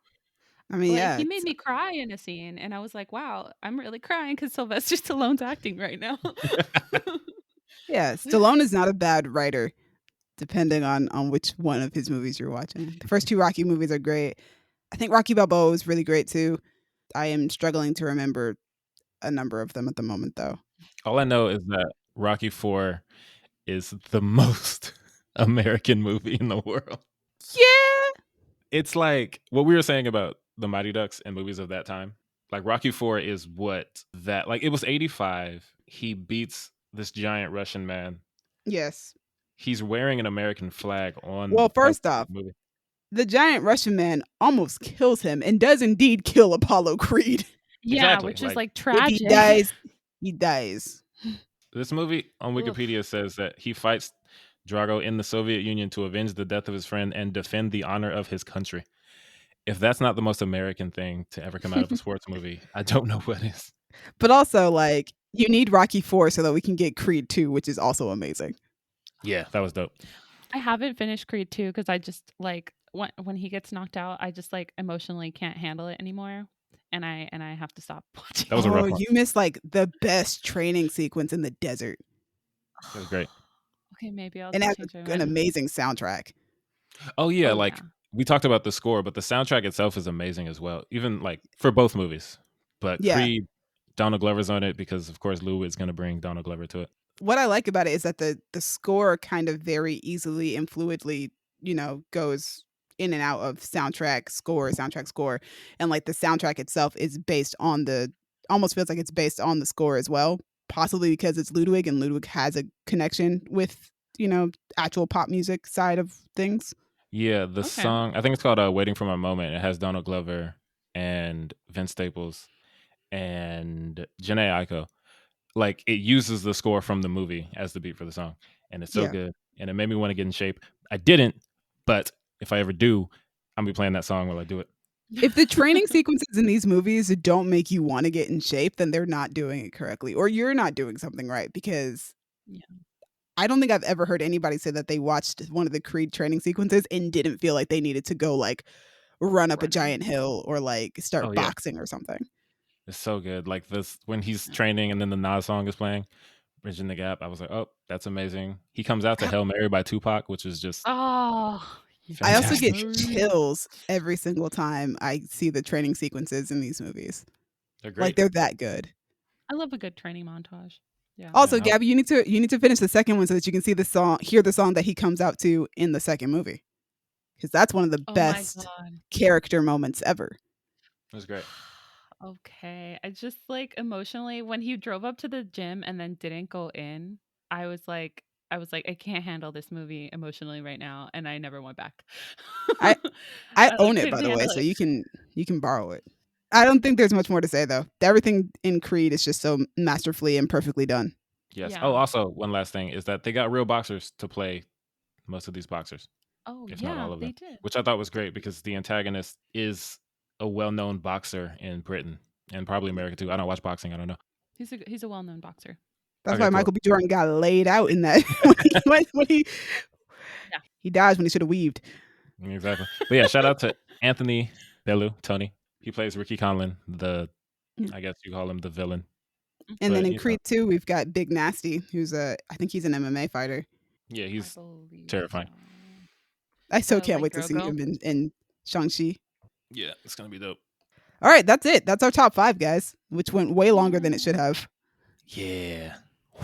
C: I mean,
B: Like
C: yeah.
B: he made me cry in a scene, and I was like, "Wow, I'm really crying because Sylvester Stallone's acting right now."
C: Yeah, Stallone is not a bad writer, depending on which one of his movies you're watching. The first 2 Rocky movies are great. I think Rocky Balboa is really great too. I am struggling to remember a number of them at the moment, though.
A: All I know is that Rocky IV is the most American movie in the world.
C: Yeah.
A: It's like what we were saying about the Mighty Ducks and movies of that time. Like Rocky IV is what that like it was 85. He beats this giant Russian man.
C: Yes.
A: He's wearing an American flag on
C: Well,
A: the poster
C: first
A: of
C: off,
A: the movie.
C: the giant Russian man almost kills him and does indeed kill Apollo Creed.
B: Yeah,
A: Exactly,
B: which is
A: like-
B: like
C: If
B: tragic.
C: he dies, he dies.
A: This movie on
B: Oof.
A: Wikipedia says that he fights Drago in the Soviet Union to avenge the death of his friend and defend the honor of his country. If that's not the most American thing to ever come out of a sports movie, I don't know what is.
C: But also, like, you need Rocky 4 so that we can get Creed 2, which is also amazing.
A: Yeah, that was dope.
B: I haven't finished Creed 2 because I just like when he gets knocked out, I just like emotionally can't handle it anymore, and I have to stop watching.
A: That was a rough one.
C: You missed like the best training sequence in the desert,
A: That was great.
B: Okay, maybe I'll
C: and it has
B: change my
C: an
B: mind.
C: amazing soundtrack.
A: Oh yeah,
B: Oh,
A: like
B: yeah.
A: we talked about the score, but the soundtrack itself is amazing as well. Even like for both movies. But
C: Yeah.
A: Creed, Donald Glover's on it because of course Lou is going to bring Donald Glover to it.
C: What I like about it is that the score kind of very easily and fluidly, goes in and out of soundtrack score, and like the soundtrack itself is based on almost feels like it's based on the score as well, possibly because it's Ludwig and Ludwig has a connection with actual pop music side of things.
A: Yeah, the
B: Okay.
A: song, I think it's called Waiting for My Moment. It has Donald Glover and Vince Staples and Jhené Aiko. Like it uses the score from the movie as the beat for the song, and it's so
C: Yeah.
A: good, and it made me want to get in shape. I didn't, but if I ever do, I'll be playing that song while I do it.
C: If the training sequences in these movies don't make you want to get in shape, then they're not doing it correctly, or you're not doing something right, because
B: Yeah.
C: I don't think I've ever heard anybody say that they watched one of the Creed training sequences and didn't feel like they needed to go like run up a
B: Run.
C: giant hill or like start
A: Oh, yeah.
C: boxing or something.
A: It's so good. Like this when he's training and then the Nas song is playing, Bridging the Gap. I was like, oh, that's amazing. He comes out to Hail Mary by Tupac, which is just
B: Oh,
C: I also get
A: fantastic.
C: chills every single time I see the training sequences in these movies.
A: They're great.
C: Like they're that good.
B: I love a good training montage. Yeah.
C: Also,
A: Yeah.
C: Gabby, you need to finish the second one so that you can see hear the song that he comes out to in the second movie, because that's one of the
B: Oh
C: best
B: my god.
C: character moments ever.
A: It was great.
B: Okay. I just like emotionally when he drove up to the gym and then didn't go in, I was like I can't handle this movie emotionally right now, and I never went back.
C: I
B: like,
C: own it, by
B: couldn't
C: the way,
B: handle
C: so
B: it.
C: you can borrow it. I don't think there's much more to say though. Everything in Creed is just so masterfully and perfectly done.
A: Yes.
B: Yeah.
A: Oh, also one last thing is that they got real boxers to play most of these boxers,
B: Oh
A: if not
B: yeah,
A: all of
B: they
A: them,
B: did.
A: which I thought was great because the antagonist is a well-known boxer in Britain and probably America too. I don't watch boxing. I don't know.
B: He's a well-known boxer.
C: That's
A: Okay,
C: why
A: cool.
C: Michael B. Jordan got laid out in that when he
B: Yeah.
C: he dies when he should have weaved.
A: Exactly. But yeah, shout out to Anthony Bellew, Tony. He plays Ricky Conlon, I guess you call him the villain.
C: And then
A: But,
C: in
A: you know,
C: Creed 2, we've got Big Nasty, who's I think he's an MMA fighter.
A: yeah,
B: I
A: he's
B: believe
A: terrifying.
B: so.
C: I so can't
B: like
C: wait to see
B: Drogo?
C: him in Shang-Chi.
A: yeah, it's gonna be dope.
C: All right, that's it. That's our top 5, guys, which went way longer than it should have.
A: Yeah.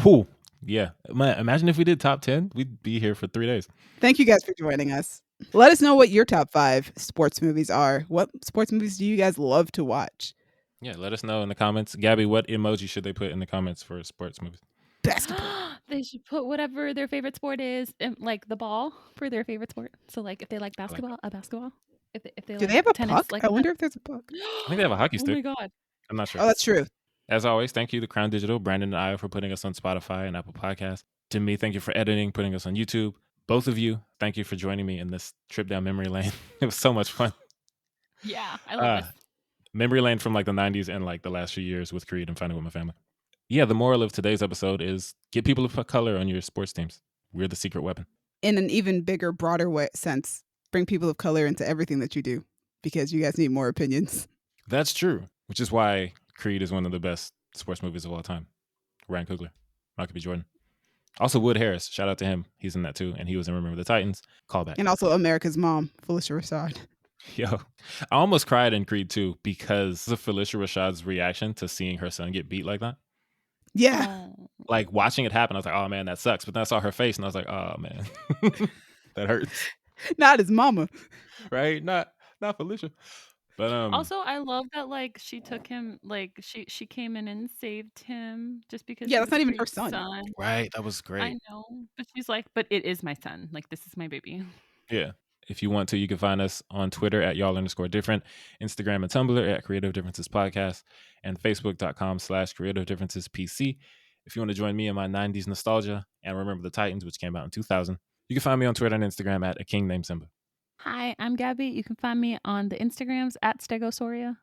A: Whew. Yeah. Imagine if we did top 10, we'd be here for 3 days.
C: Thank you guys for joining us. Let us know what your top 5 sports movies are. What sports movies do you guys love to watch?
A: Yeah, let us know in the comments. Gabby, what emoji should they put in the comments for sports movies?
C: Basketball.
B: They should put whatever their favorite sport is, like the ball for their favorite sport. So like if they like basketball, a basketball. If they
C: Do
B: like
C: they have a
B: tennis,
C: puck?
B: like
C: I
B: a
C: wonder if there's a puck.
A: I think they have a hockey
B: Oh my
A: stick.
B: god.
A: I'm not sure.
C: Oh, that's true.
A: As always, thank you to Crown Digital, Brandon and I for putting us on Spotify and Apple Podcasts. To me, thank you for editing, putting us on YouTube. Both of you, thank you for joining me in this trip down memory lane. It was so much fun.
B: Yeah, I love this.
A: Memory lane from like the 90s and like the last few years with Creed and Finding With My Family. Yeah, the moral of today's episode is get people of color on your sports teams. We're the secret weapon.
C: In an even bigger, broader sense, bring people of color into everything that you do because you guys need more opinions.
A: That's true, which is why Creed is one of the best sports movies of all time. Ryan Coogler, Michael B. Jordan. Also, Wood Harris. Shout out to him. He's in that too. And he was in Remember the Titans. Callback.
C: And also America's Mom, Phylicia Rashad.
A: Yo, I almost cried in Creed 2 because of Phylicia Rashad's reaction to seeing her son get beat like that.
C: Yeah.
B: Oh.
A: Like watching it happen, I was like, oh man, that sucks. But then I saw her face and I was like, oh man, that hurts.
C: Not his mama.
A: Right? Not Phylicia. But
B: Also, I love that like she took him, like she came in and saved him just because.
C: Yeah,
B: he
C: that's
B: was
C: not even her
B: Creed's
C: son.
A: right, that was
B: I
A: great.
B: know, but she's like, but it is my son. Like this is my baby.
A: Yeah. If you want to, you can find us on Twitter at y'all_different, Instagram and Tumblr at Creative Differences Podcast, and Facebook.com/Creative Differences PC. If you want to join me in my 90s nostalgia and Remember the Titans, which came out in 2000, you can find me on Twitter and Instagram at A King Named Simba.
B: Hi, I'm Gabby. You can find me on the Instagrams at Stegosoria.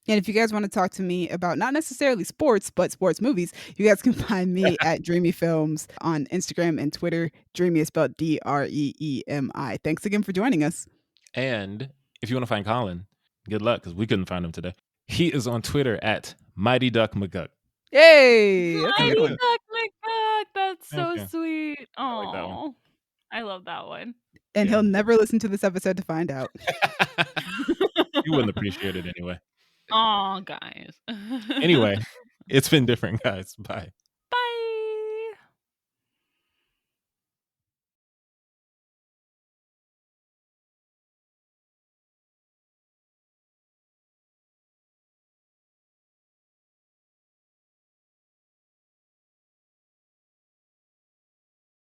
C: And if you guys want to talk to me about not necessarily sports, but sports movies, you guys can find me at Dreamy Films on Instagram and Twitter. Dreamy is spelled DREEMI. Thanks again for joining us.
A: And if you want to find Colin, good luck because we couldn't find him today. He is on Twitter at Mighty Duck McGuck.
C: Hey! That's a
B: Mighty
C: good
B: Duck
C: one.
B: McGuck. That's so
A: Okay.
B: sweet.
A: I like that one.
B: Oh, I love that one.
C: And
A: Yeah.
C: he'll never listen to this episode to find out.
A: You wouldn't appreciate it anyway.
B: Oh, guys.
A: Anyway, it's been different, guys. Bye.